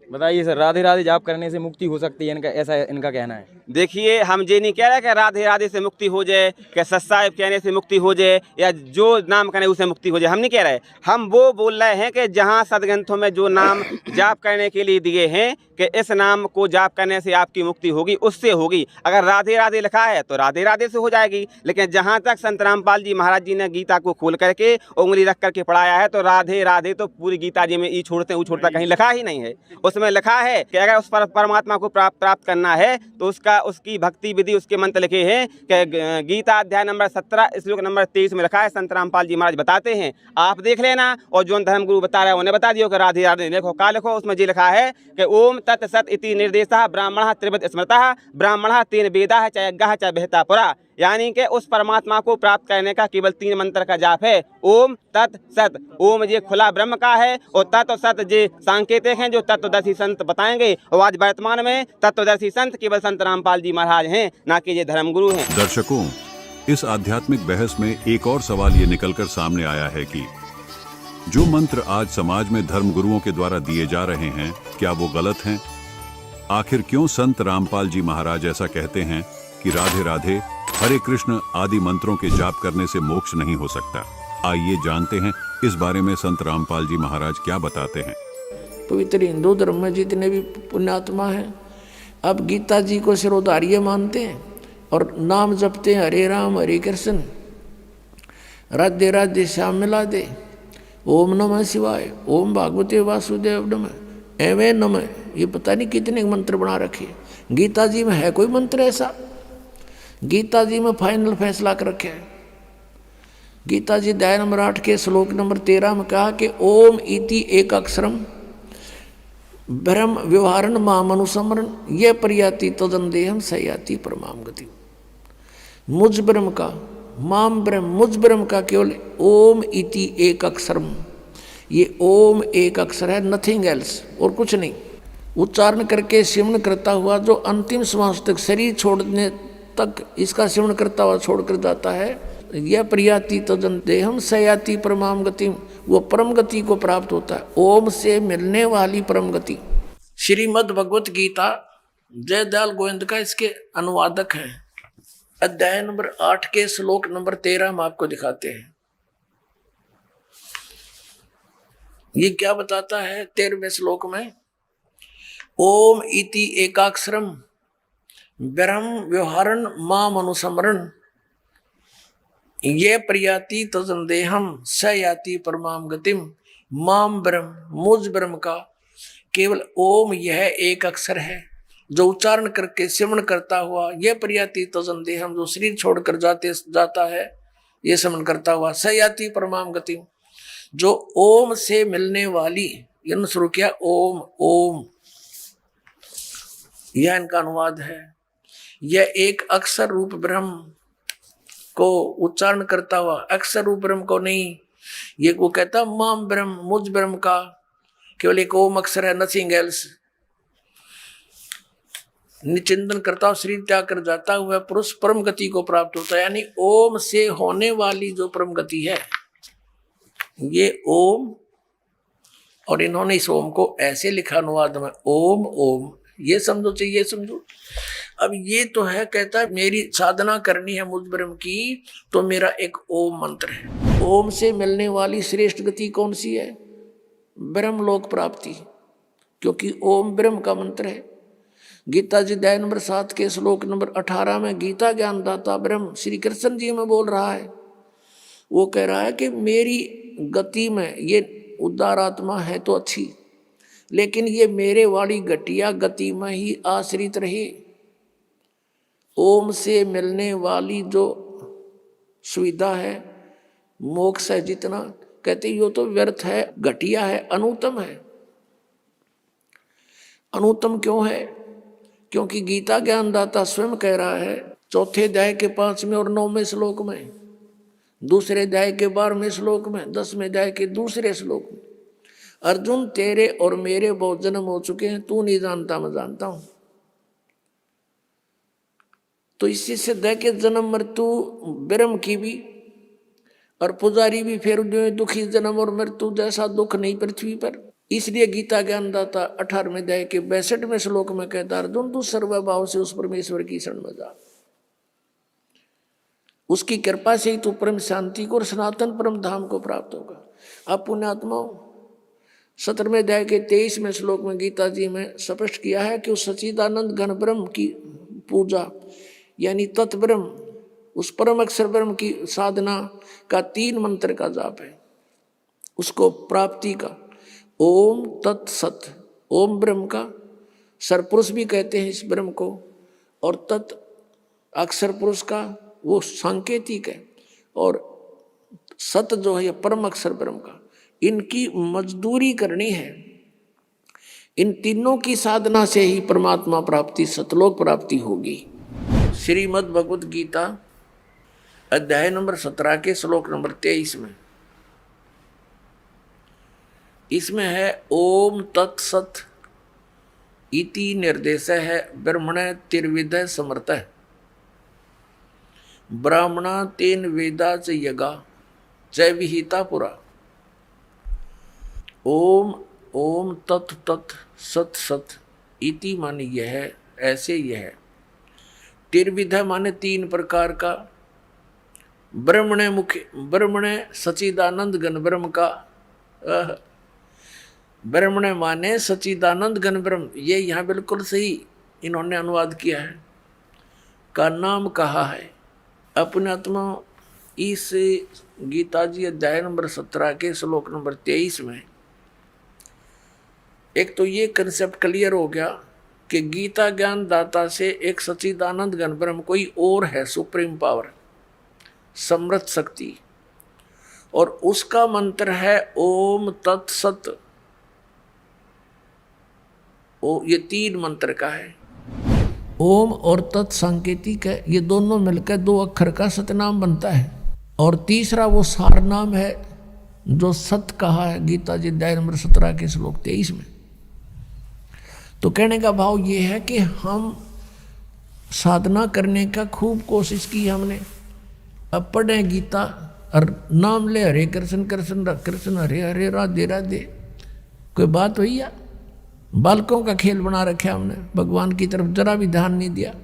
बताइए सर, राधे राधे जाप करने से मुक्ति हो सकती है, इनका ऐसा इनका कहना है। देखिए, हम ये नहीं कह रहे कि राधे राधे से मुक्ति हो जाए, कि सत्साहिब कहने से मुक्ति हो जाए, या जो नाम कहने उससे मुक्ति हो जाए, हम नहीं कह रहे। हम वो बोल रहे हैं कि जहाँ सदग्रंथों में जो नाम जाप करने के लिए दिए हैं कि इस नाम को जाप करने से आपकी मुक्ति होगी, उससे होगी। अगर राधे राधे लिखा है तो राधे राधे से हो जाएगी, लेकिन जहाँ तक संत रामपाल जी महाराज जी ने गीता को खोल करके उंगली रख करके पढ़ाया है, तो राधे राधे तो पूरी गीता जी में ई छोड़ते वो छोड़ता कहीं लिखा ही नहीं है। उसमें लिखा है कि अगर उस परमात्मा को प्राप्त करना है तो उसकी भक्ति विधि, उसके मंत्र लिखे हैं कि गीता अध्याय नंबर 17 श्लोक नंबर 23 में लिखा है। संत रामपाल जी महाराज बताते हैं, आप देख लेना, और जो धर्मगुरु बता रहे हैं उन्हें बता दियो कि राधे राधे लिखो। का लिखो? उसमें जी लिखा है कि ओम तत् सत इति निर्देशः ब्राह्मणः त्रिविध स्मृतः ब्राह्मणः तीन वेदाः च यज्ञः च विहिता पुरा। यानी कि उस परमात्मा को प्राप्त करने का केवल 3 मंत्र का जाप है, ओम तत् सत। ओम ये खुला ब्रह्म का है, और तत् और सत ये सांकेतिक हैं जो तत्वदर्शी संत बताएंगे। और आज वर्तमान में तत्वदर्शी संत केवल संत रामपाल जी महाराज हैं, ना कि ये धर्मगुरु हैं। दर्शकों, इस आध्यात्मिक बहस में एक और सवाल ये निकलकर सामने आया है कि जो मंत्र आज समाज में धर्मगुरुओं के द्वारा दिए जा रहे हैं, क्या वो गलत हैं? आखिर क्यों संत रामपाल जी महाराज ऐसा कहते हैं कि राधे राधे, हरे कृष्ण आदि मंत्रों के जाप करने से मोक्ष नहीं हो सकता? आइए जानते हैं इस बारे में संत रामपाल जी महाराज क्या बताते हैं। पवित्र हिंदू धर्म में जितने भी पुण्यात्मा हैं, अब गीता जी को सिरोधार्य मानते हैं और नाम जपते हैं, हरे राम हरे कृष्ण, राधे राधे श्याम मिला दे, ओम नमः शिवाय, ओम भागवते वासुदेव नमः, एवं नमः। ये पता नहीं कितने मंत्र बना रखे। गीता जी में है कोई मंत्र ऐसा? गीता जी में फाइनल फैसला कर रखे है। गीता जी अध्याय नंबर 8 के श्लोक नंबर 13 में कहा कि ओम इति एक अक्षरम ब्रह्म व्यवहारण माम अनुसमरण ये प्रयाति तदंदेहम सयाति परमाम गति। मुझ ब्रह्म का, माम ब्रह्म, मुझ ब्रह्म का केवल ओम इति एक अक्षरम, ये ओम एक अक्षर है, नथिंग एल्स, और कुछ नहीं। उच्चारण करके सिमरण करता हुआ जो अंतिम श्वास तक, शरीर छोड़ने तक इसका सिमरण करता हुआ छोड़कर जाता है, यह प्रयाति तदन देहम सयाति परमाम गति, वो परम गति को प्राप्त होता है। ओम से मिलने वाली परम गति। श्रीमद् भगवत गीता जयदयाल गोविंद का इसके अनुवादक है। अध्याय नंबर 8 के श्लोक नंबर 13 हम आपको दिखाते हैं। ये क्या बताता है 13वें श्लोक में? ओम इति एकाक्षरम ब्रह्म व्यवहारण माम अनुसमरण ये प्रयाति तजन देहम स याति परमाम गतिम। माम ब्रह्म, मुझ ब्रह्म का केवल ओम यह एक अक्षर है जो उच्चारण करके सिमरण करता हुआ, यह प्रयाति तजन देहम जो शरीर छोड़कर जाता है, ये सिमरण करता हुआ, स याति परमाम गतिम जो ओम से मिलने वाली, यह शुरू किया ओम ओम, यह इनका अनुवाद है। यह एक अक्षर रूप ब्रह्म को उच्चारण करता हुआ, अक्षर रूप ब्रह्म को नहीं। ये वो कहता माम ब्रह्म, मुझ ब्रह्म का केवल एक ओम अक्षर है, नथिंग एल्स। निचिंतन करता हुआ शरीर त्याग कर जाता हुआ पुरुष परम गति को प्राप्त होता है। यानी ओम से होने वाली जो परम गति है, ये ओम, और इन्होंने इस ओम को ऐसे लिखा अनुवाद में ओम ओम, ये समझो चाहिए, ये समझो। अब ये तो है, कहता है मेरी साधना करनी है मुझ ब्रह्म की, तो मेरा एक ओम मंत्र है। ओम से मिलने वाली श्रेष्ठ गति कौन सी है? ब्रह्म लोक प्राप्ति, क्योंकि ओम ब्रह्म का मंत्र है। गीता जी अध्याय नंबर 7 के श्लोक नंबर 18 में गीता ज्ञानदाता ब्रह्म श्री कृष्ण जी में बोल रहा है। वो कह रहा है कि मेरी गति में ये उदार आत्मा है तो अच्छी, लेकिन ये मेरे वाली घटिया गति में ही आश्रित रहे। ओम से मिलने वाली जो सुविधा है, मोक्ष है, जितना कहते यो तो व्यर्थ है, घटिया है, अनुत्तम है। अनुत्तम क्यों है? क्योंकि गीता ज्ञानदाता स्वयं कह रहा है 4 अध्याय के 5वें और 9वें श्लोक में, 2 अध्याय के 12वें श्लोक में, 10वें अध्याय के 2 श्लोक में, अर्जुन तेरे और मेरे बहुत जन्म हो चुके हैं, तू नहीं जानता मैं जानता हूं। तो इसी से दे के जन्म मृत्यु ब्रह्म की भी और पुजारी भी फिर दुखी जन्म और मृत्यु जैसा दुख नहीं पृथ्वी पर। इसलिए गीता ज्ञानदाता 18वें अध्याय के 62वें श्लोक में कहता अर्जुन तू सर्वभाव से उस परमेश्वर की शरण में जा, उसकी कृपा से ही तू परम शांति को और सनातन परम धाम को प्राप्त होगा। अब पुण्यात्माओं 17वें अध्याय के 23वें श्लोक में गीता जी में स्पष्ट किया है कि उस सच्चिदानंद घन ब्रह्म की पूजा यानी तत्ब्रह्म, उस परम अक्षर ब्रह्म की साधना का 3 मंत्र का जाप है, उसको प्राप्ति का। ओम तत्सत, ओम ब्रह्म का सरपुरुष भी कहते हैं इस ब्रह्म को, और तत् अक्षर पुरुष का वो सांकेतिक है, और सत जो है परम अक्षर ब्रह्म का। इनकी मजदूरी करनी है। इन तीनों की साधना से ही परमात्मा प्राप्ति, सतलोक प्राप्ति होगी। श्रीमद् भगवद गीता अध्याय नंबर 17 के श्लोक नंबर 23 में इसमें है ओम तत्सत इति निर्देश है ब्रह्मण तिर्विद समर्थ ब्राह्मणा तेन वेदा च यगा च विहिता पुरा। ओम ओम तत् तत् सत सत इति माने यह है, ऐसे यह है। तिर्विध माने 3 प्रकार का, ब्रह्मण मुख्य, ब्रह्मण सच्चिदानंद घन ब्रह्म का, ब्रह्मण माने सच्चिदानंद घन ब्रह्म, ये यहाँ बिल्कुल सही इन्होंने अनुवाद किया है, का नाम कहा है। अपने आत्मा इस गीता जी अध्याय नंबर 17 के श्लोक नंबर 23 में एक तो ये कंसेप्ट क्लियर हो गया कि गीता ज्ञान दाता से एक सच्चिदानंद घन ब्रह्म कोई और है, सुप्रीम पावर, समृद्ध शक्ति, और उसका मंत्र है ओम तत्सत। ये 3 मंत्र का है। ओम और तत् सांकेतिक है, ये दोनों मिलकर 2 अक्षर का सतनाम बनता है, और तीसरा वो सार नाम है जो सत कहा है गीता जी अध्याय नंबर 17 के श्लोक 23 में। तो कहने का भाव ये है कि हम साधना करने का खूब कोशिश की हमने, अब पढ़े गीता और नाम ले हरे कृष्ण कृष्ण कृष्ण हरे हरे राधे राधे, कोई बात हुई या? बालकों का खेल बना रखा हमने, भगवान की तरफ जरा भी ध्यान नहीं दिया।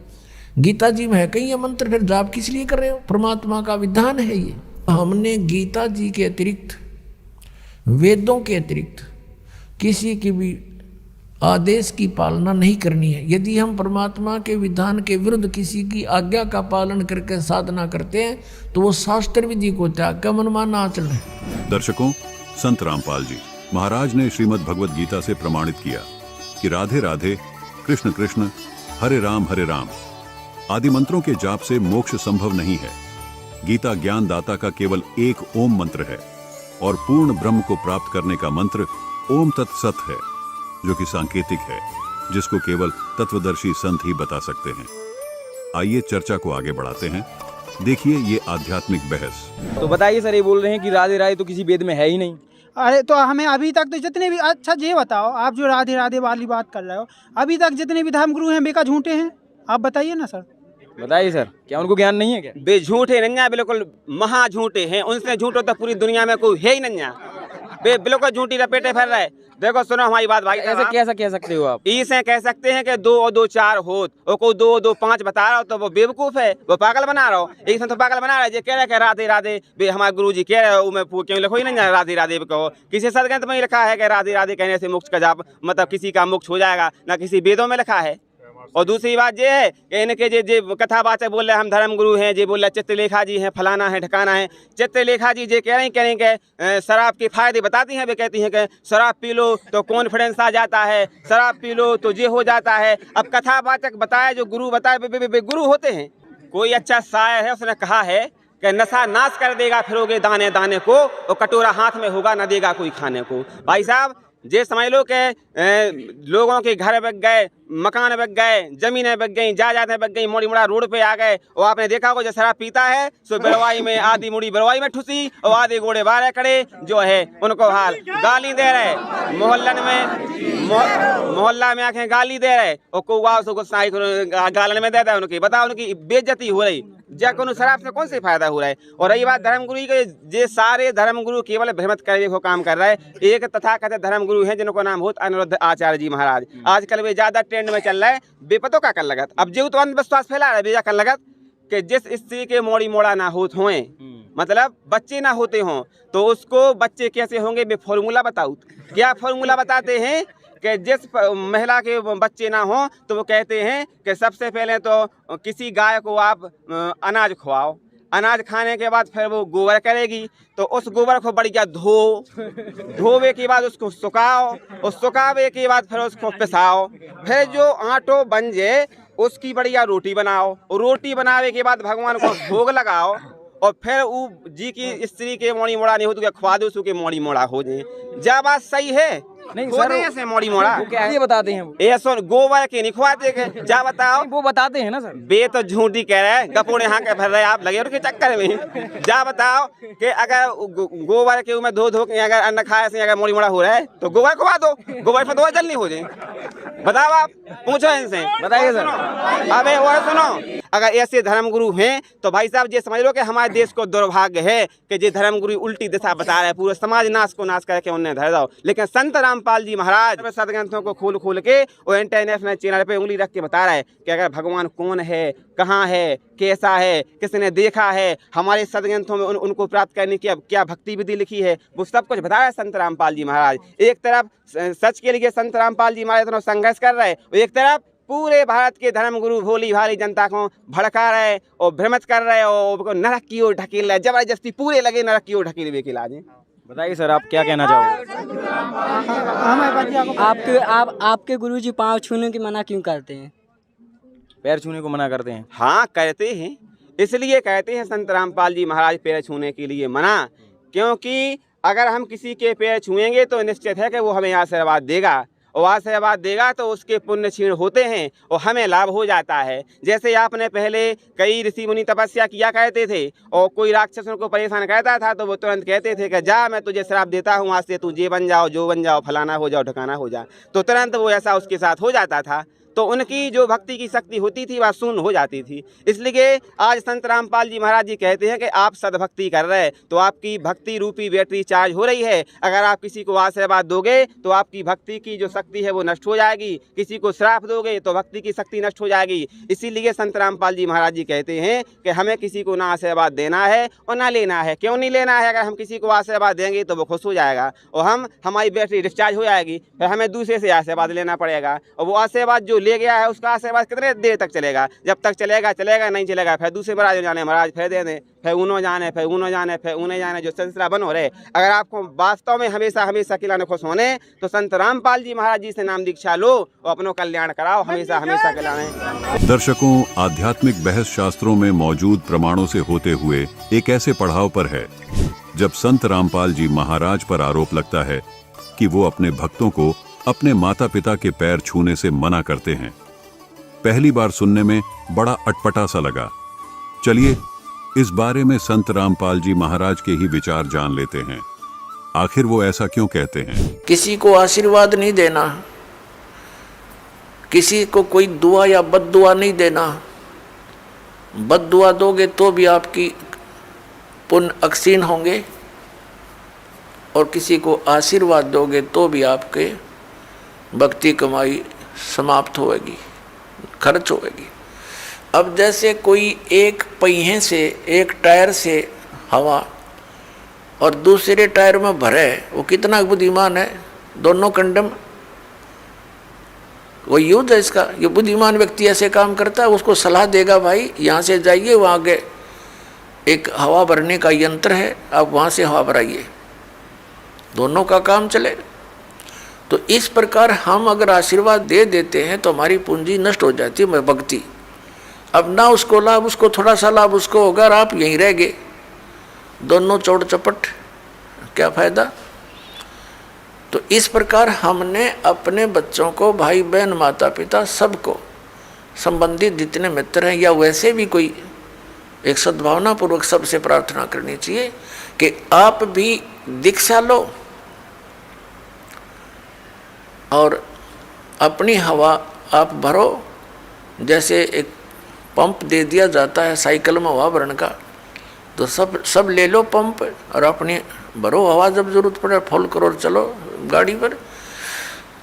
गीता जी में है कहीं ये मंत्र, फिर जाप किस लिए कर रहे हो? परमात्मा का विधान है ये। हमने गीता जी के अतिरिक्त, वेदों के अतिरिक्त किसी की भी आदेश की पालना नहीं करनी है। यदि हम परमात्मा के विधान के विरुद्ध किसी की आज्ञा का पालन करके साधना करते हैं तो वो शास्त्र विधि को त्याग कर मनमाना आचरण है। दर्शकों, संत रामपाल जी महाराज ने श्रीमद् भगवद गीता से प्रमाणित किया कि राधे राधे, कृष्ण कृष्ण, हरे राम आदि मंत्रों के जाप से मोक्ष संभव नहीं है। गीता ज्ञान दाता का केवल एक ओम मंत्र है और पूर्ण ब्रह्म को प्राप्त करने का मंत्र ओम तत्सत है, जो कि सांकेतिक है, जिसको केवल तत्वदर्शी संत ही बता सकते हैं। आइए चर्चा को आगे बढ़ाते हैं। देखिए ये आध्यात्मिक बहस। तो बताइए सर, ये बोल रहे हैं कि राधे राधे तो किसी वेद में है ही नहीं। अरे तो हमें अभी तक तो जितने भी, अच्छा ये बताओ, आप जो राधे राधे वाली बात कर रहे हो, अभी तक जितने भी धर्मगुरु हैं बेका झूठे हैं? आप बताइए ना सर। बताइए सर, क्या उनको ज्ञान नहीं है क्या? बे झूठे नन्या, बिल्कुल महा झूठे हैं। उनसे झूठ तो पूरी दुनिया में कोई है ही नन्या। बे बिल्कुल झूठी लपेटे फिर रहे। देखो सुनो हमारी बात भाई, ऐसे कैसा कह सकते हो आप? इसे कह सकते हैं कि 2 और 2 4 होत, और कोई 2 और 2 5 बता रहा हो तो वो बेवकूफ है, वो पागल बना रहा हो। एक तो पागल बना रहा है, जो कह रहा है कि राधे राधे, बे हमारे गुरुजी कह रहे हो, मैं क्यों लिखो ही नहीं राधे राधे कहो। किसी सदग्रंथ में लिखा है कि राधे राधे कहने से मोक्ष का जाप, मतलब किसी का मोक्ष हो जाएगा, ना किसी वेदों में लिखा है। और दूसरी बात ये है कि इनके जे कथावाचक बोल रहे हम धर्मगुरु हैं, जे बोल रहे चित्रलेखा जी हैं, फलाना है ठिकाना है। चित्रलेखा जी जे कह रही कि शराब के फायदे बताती हैं, वे कहती हैं कि शराब पी लो तो कॉन्फिडेंस आ जाता है, शराब पी लो तो ये हो जाता है। अब कथावाचक बताए, जो गुरु बताए, वे गुरु होते हैं। कोई अच्छा शायर है, उसने कहा है कि नशा नाश कर देगा फिरोगे दाने दाने को, और कटोरा हाथ में होगा न देगा कोई खाने को। भाई साहब, जे समझ लो कि लोगों के घर बिक गए, मकान बिक गए, जमीनें बिक गई, जायदादें बिक गई, मोड़ी मुड़ा रोड पे आ गए। और आपने देखा होगा जो शराब पीता है सो बिरवाई में आधी मुड़ी बिरवाई में ठुसी और आधे गोड़े बारह कड़े जो है उनको हाल गाली दे रहे, मोहल्ला में आके गाली दे रहे, और कौवा उसको गुस्सा गालन में देता है उनकी। बताओ उनकी बेइज्जती हो रही, जब शराब से कौन से फायदा हो रहा है। और रही बात धर्मगुरु के, जे सारे धर्मगुरु केवल भ्रमित करने को काम कर रहे हैं। एक तथाकथित धर्मगुरु हैं जिनको नाम होता अनिरुद्ध आचार्य जी महाराज। आजकल वे ज्यादा ट्रेंड में चल रहा है, बेपतों का कर लगत। अब जो तो अंधविश्वास फैला रहा है बेजा कर लगत कि जिस स्त्री के मोड़ी मोड़ा ना होत होए, मतलब बच्चे ना होते हों, तो उसको बच्चे कैसे होंगे, बे फॉर्मूला बताओ। क्या फॉर्मूला बताते हैं कि जिस महिला के बच्चे ना हो तो वो कहते हैं कि सबसे पहले तो किसी गाय को आप अनाज खवाओ, अनाज खाने के बाद फिर वो गोबर करेगी, तो उस गोबर को बढ़िया धोवे के बाद उसको सुखाओ, और सुखावे के बाद फिर उसको पिसाओ, फिर जो आटो बन जाए उसकी बढ़िया रोटी बनाओ, और रोटी बनावे के बाद भगवान को भोग लगाओ, और फिर वो जी की स्त्री के मोड़ी मोड़ा नहीं हो तो खवा दो, उसके मोड़ी मोड़ा हो जाए। क्या बात सही है? नहीं सर, ऐसे मोड़ी मोड़ा क्या है ये बताते हैं। ये सुन, गोबर के नहीं खुआते के, जा बताओ। वो बताते हैं ना सर। बे तो झूठी कह रहे हैं, गपोड़े हाँ के भर रहे आप लगे उनके चक्कर में। जा बताओ कि अगर गोबर के में धो के अगर अन्न खाए से अगर मोड़ी मोड़ा हो रहा है तो गोबर खुआ दो, गोबर पर दो जल्दी हो जाए। बताओ, आप पूछो इनसे, बताइए सर। अबे वो सुनो, अगर ऐसे धर्मगुरु हैं तो भाई साहब ये समझ लो कि हमारे देश को दुर्भाग्य है कि ये धर्मगुरु उल्टी दिशा बता रहे हैं, पूरे समाज नाश को नाश करके उन्हें धर दो। लेकिन संत रामपाल जी महाराज सदग्रंथों को खोल के और इंटरनेशनल चैनल पे उंगली रख के बता रहा है कि अगर भगवान कौन है, कहाँ है, कैसा है, किसने देखा है, हमारे सदग्रंथों में उनको प्राप्त करने की क्या भक्ति विधि लिखी है, वो सब कुछ बता रहा है संत रामपाल जी महाराज। एक तरफ सच के लिए संत रामपाल जी महाराज इतना संघर्ष कर रहे हैं, एक तरफ पूरे भारत के धर्मगुरु भोली भाली जनता को भड़का रहे और भ्रमित कर रहे और नरक की ओर ढकेल रहे, जबरदस्ती पूरे लगे नरक की ओर ढकेल के लाजे। बताइए सर, आप क्या कहना चाहोगे? आपके गुरुजी पाँव छूने की मना क्यों करते हैं? पैर छूने को मना करते हैं? हाँ करते हैं, इसलिए कहते हैं संत रामपाल जी महाराज पैर छूने के लिए मना, क्योंकि अगर हम किसी के पैर छुएंगे तो निश्चित है कि वो हमें आशीर्वाद देगा, और आशीर्वाद देगा तो उसके पुण्य क्षीण होते हैं और हमें लाभ हो जाता है। जैसे आपने पहले कई ऋषि मुनि तपस्या किया करते थे और कोई राक्षस उनको परेशान करता था तो वो तुरंत कहते थे कि जा मैं तुझे श्राप देता हूँ, आज से तू ये बन जाओ, जो बन जाओ, फलाना हो जाओ, ठिकाना हो जा, तो तुरंत वो ऐसा उसके साथ हो जाता था। तो उनकी जो भक्ति की शक्ति होती थी वह शून्य हो जाती थी। इसलिए आज संत रामपाल जी महाराज जी कहते हैं कि आप सद्भक्ति कर रहे तो आपकी भक्ति रूपी बैटरी चार्ज हो रही है। अगर आप किसी को आशीर्वाद दोगे तो आपकी भक्ति की जो शक्ति है वो नष्ट हो जाएगी, किसी को श्राप दोगे तो भक्ति की शक्ति नष्ट हो जाएगी। इसीलिए संत रामपाल जी महाराज जी कहते हैं कि हमें किसी को ना आशीर्वाद देना है और ना लेना है। क्यों नहीं लेना है? अगर हम किसी को आशीर्वाद देंगे तो वो खुश हो जाएगा और हमारी बैटरी डिस्चार्ज हो जाएगी, फिर हमें दूसरे से आशीर्वाद लेना पड़ेगा। और वो आशीर्वाद जो ले गया है उसका आशीर्वाद कितने देर तक चलेगा? जब तक चलेगा चलेगा, नहीं चलेगा फिर दूसरे महाराज जाने, महाराज फिर दे दें, फिर उन्हों जाने, फिर उन्हों जाने, फिर उन्हें जाने, जो सिलसिला बन हो रहे। अगर आपको वास्तव में हमेशा हमेशा खिलाने खुश होने तो संत रामपाल जी महाराज जी से नाम दीक्षा लो और अपनों कल्याण कराओ, हमेशा हमेशा खिलाने। दर्शकों, आध्यात्मिक बहस शास्त्रों में मौजूद प्रमाणों से होते हुए एक ऐसे पड़ाव पर है जब संत रामपाल जी महाराज पर आरोप लगता है कि वो अपने भक्तों को अपने माता पिता के पैर छूने से मना करते हैं। पहली बार सुनने में बड़ा अटपटा सा लगा। चलिए इस बारे में संत रामपाल जी महाराज के ही विचार जान लेते हैं। आखिर वो ऐसा क्यों कहते हैं? किसी को आशीर्वाद नहीं देना, किसी को कोई दुआ या बद्दुआ नहीं देना। बद्दुआ दोगे तो भी आपकी पुण्य अक्षीण होंगे और किसी को आशीर्वाद दोगे तो भी आपके भक्ति कमाई समाप्त होगी, खर्च होगी। अब जैसे कोई एक पहिए से, एक टायर से हवा और दूसरे टायर में भरे, वो कितना बुद्धिमान है, दोनों कंडम। वो युद्ध है इसका। ये बुद्धिमान व्यक्ति ऐसे काम करता है, उसको सलाह देगा भाई यहाँ से जाइए, वहाँ आगे एक हवा भरने का यंत्र है, आप वहाँ से हवा भराइए, दोनों का काम चले। तो इस प्रकार हम अगर आशीर्वाद दे देते हैं तो हमारी पूंजी नष्ट हो जाती है, भक्ति। अब ना उसको लाभ, उसको थोड़ा सा लाभ उसको होगा और आप यहीं रह गए, दोनों चौड़ चपट, क्या फायदा। तो इस प्रकार हमने अपने बच्चों को, भाई बहन, माता पिता, सबको, संबंधित जितने मित्र हैं या वैसे भी कोई, एक सद्भावना पूर्वक सबसे प्रार्थना करनी चाहिए कि आप भी दीक्षा लो और अपनी हवा आप भरो। जैसे एक पंप दे दिया जाता है साइकिल में हवा भरने का, तो सब ले लो पंप और अपनी भरो हवा, जब जरूरत पड़े फुल करो और चलो गाड़ी पर,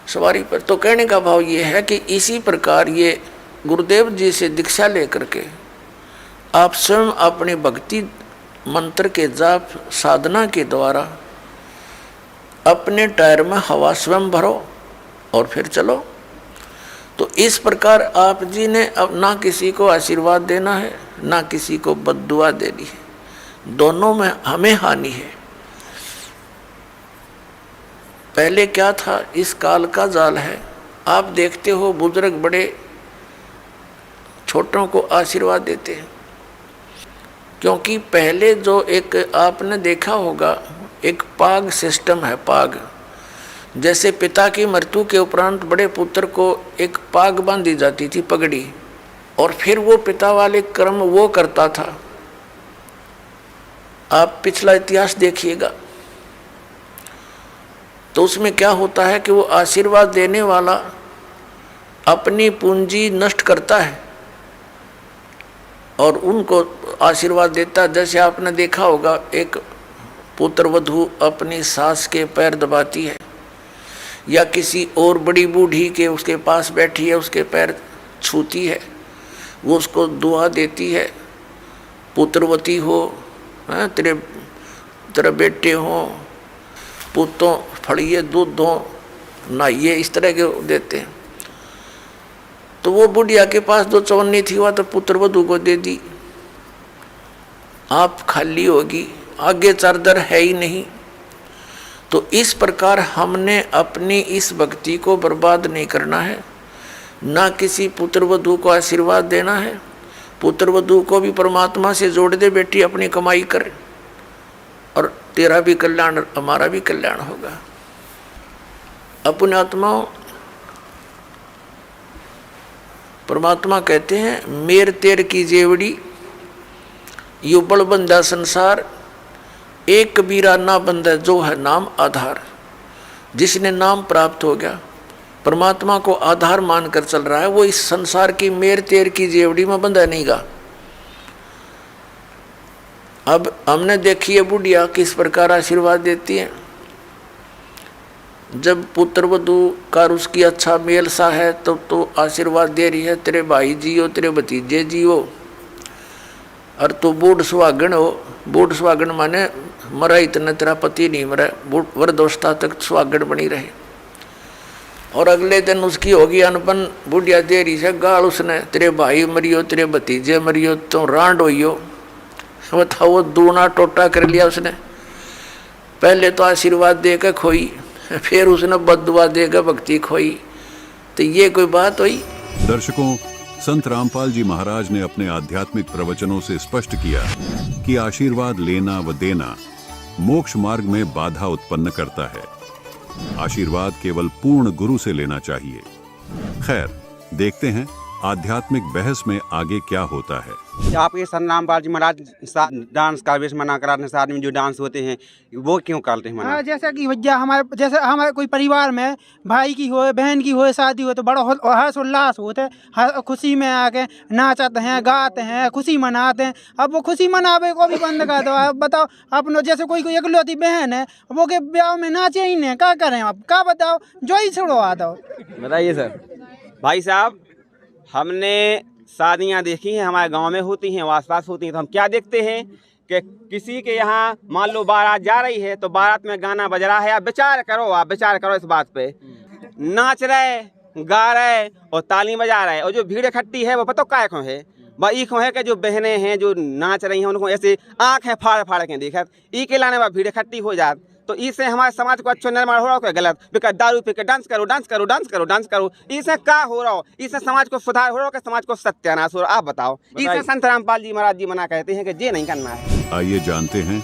सवारी पर। तो कहने का भाव ये है कि इसी प्रकार ये गुरुदेव जी से दीक्षा लेकर के आप स्वयं अपनी भक्ति मंत्र के जाप साधना के द्वारा अपने टायर में हवा स्वयं भरो और फिर चलो। तो इस प्रकार आप जी ने अब ना किसी को आशीर्वाद देना है, ना किसी को बद्दुआ देनी है, दोनों में हमें हानि है। पहले क्या था, इस काल का जाल है। आप देखते हो बुजुर्ग बड़े छोटों को आशीर्वाद देते हैं, क्योंकि पहले जो एक आपने देखा होगा एक पाग सिस्टम है, पाग। जैसे पिता की मृत्यु के उपरांत बड़े पुत्र को एक पाग बांधी जाती थी, पगड़ी, और फिर वो पिता वाले कर्म वो करता था। आप पिछला इतिहास देखिएगा तो उसमें क्या होता है कि वो आशीर्वाद देने वाला अपनी पूंजी नष्ट करता है और उनको आशीर्वाद देता। जैसे आपने देखा होगा एक पुत्र वधू अपनी सास के पैर दबाती है या किसी और बड़ी बूढ़ी के उसके पास बैठी है उसके पैर छूती है, वो उसको दुआ देती है, पुत्रवती हो, तेरे बेटे हो, पुतों फड़िए दूध दो, नहाइए, इस तरह के देते हैं। तो वो बुढ़िया के पास जो चवन्नी थी वह तो पुत्र वधू को दे दी, आप खाली होगी, आगे चारदर है ही नहीं। तो इस प्रकार हमने अपनी इस भक्ति को बर्बाद नहीं करना है, ना किसी पुत्र वधू को आशीर्वाद देना है। पुत्र वधू को भी परमात्मा से जोड़ दे, बेटी अपनी कमाई कर और तेरा भी कल्याण हमारा भी कल्याण होगा। अपने आत्माओं, परमात्मा कहते हैं मेर तेर की जेवड़ी यू बड़ बंदा संसार, एक कबीरा ना बंदा जो है नाम आधार। जिसने नाम प्राप्त हो गया परमात्मा को आधार मानकर चल रहा है, वो इस संसार की मेर तेर की जेवड़ी में बंधा नहीं गा। अब हमने देखी है बुढ़िया किस प्रकार आशीर्वाद देती है। जब पुत्र वधू का उसकी अच्छा मेल सा है तब तो आशीर्वाद दे रही है, तेरे भाई जियो, तेरे भतीजे जियो, और तू बूढ़ सुहागन हो। बूढ़ सुहागन माने मरा इतना तेरा पति नहीं मरा, वृद्धावस्था तक सुहागन बनी रहे। और अगले दिन उसकी होगी अनपन, बुढ़िया दे रही है गाल उसने, तेरे भाई मरियो, तेरे भतीजे मरियो, तो रांड होइयो। बताओ, वो दूना टोटा कर लिया उसने। पहले तो आशीर्वाद देकर खोई, फिर उसने बद्दुआ देकर भक्ति खोई, तो ये कोई बात हुई? दर्शकों, संत रामपाल जी महाराज ने अपने आध्यात्मिक प्रवचनों से स्पष्ट किया कि आशीर्वाद लेना व देना मोक्ष मार्ग में बाधा उत्पन्न करता है। आशीर्वाद केवल पूर्ण गुरु से लेना चाहिए। खैर, देखते हैं आध्यात्मिक बहस में आगे क्या होता है। आपके संत रामपाल जी महाराज डांस का वेश मना कराने से आदमी जो डांस होते हैं वो क्यों करते हैं मना? जैसा कि भैया हमारे कोई परिवार में भाई की हो, बहन की हो, शादी हो तो बड़ा हर्ष उल्लास होते हैं, खुशी में आके नाचते हैं, गाते हैं, खुशी मनाते हैं। अब वो खुशी मनावे को भी बंद कर दो। अब बताओ, अपनो जैसे कोई इकलौती बहन है वो के ब्याह में नाचे ही नहीं, क्या करें आप? क्या बताओ, जो ही छोड़ो आ दो। बताइए सर। भाई साहब, हमने शादियां देखी हैं, हमारे गांव में होती हैं, आसपास होती हैं, तो हम क्या देखते हैं कि किसी के यहाँ मान लो बारात जा रही है तो बारात में गाना बज रहा है। आप विचार करो इस बात पे, नाच रहे, गा रहे और ताली बजा रहे, और जो भीड़ इकट्ठी है वो पता क्या क्यों है? भाई क्यों है कि जो बहनें हैं जो नाच रही हैं उनको ऐसे आँखें फाड़ फाड़ के देखा, ई के लाने भीड़ इकट्ठी हो जात, तो इससे हमारे समाज को अच्छा निर्माण हो रहा हो? गलत? बिकॉज दारू पी के डांस करो, इससे क्या हो रहा हो? इससे समाज को सुधार हो रहा हो कि समाज को सत्यानाश हो रहा? आप बताओ। इससे संत रामपाल जी महाराज जी मना कहते हैं कि ये नहीं करना है। आइए जानते हैं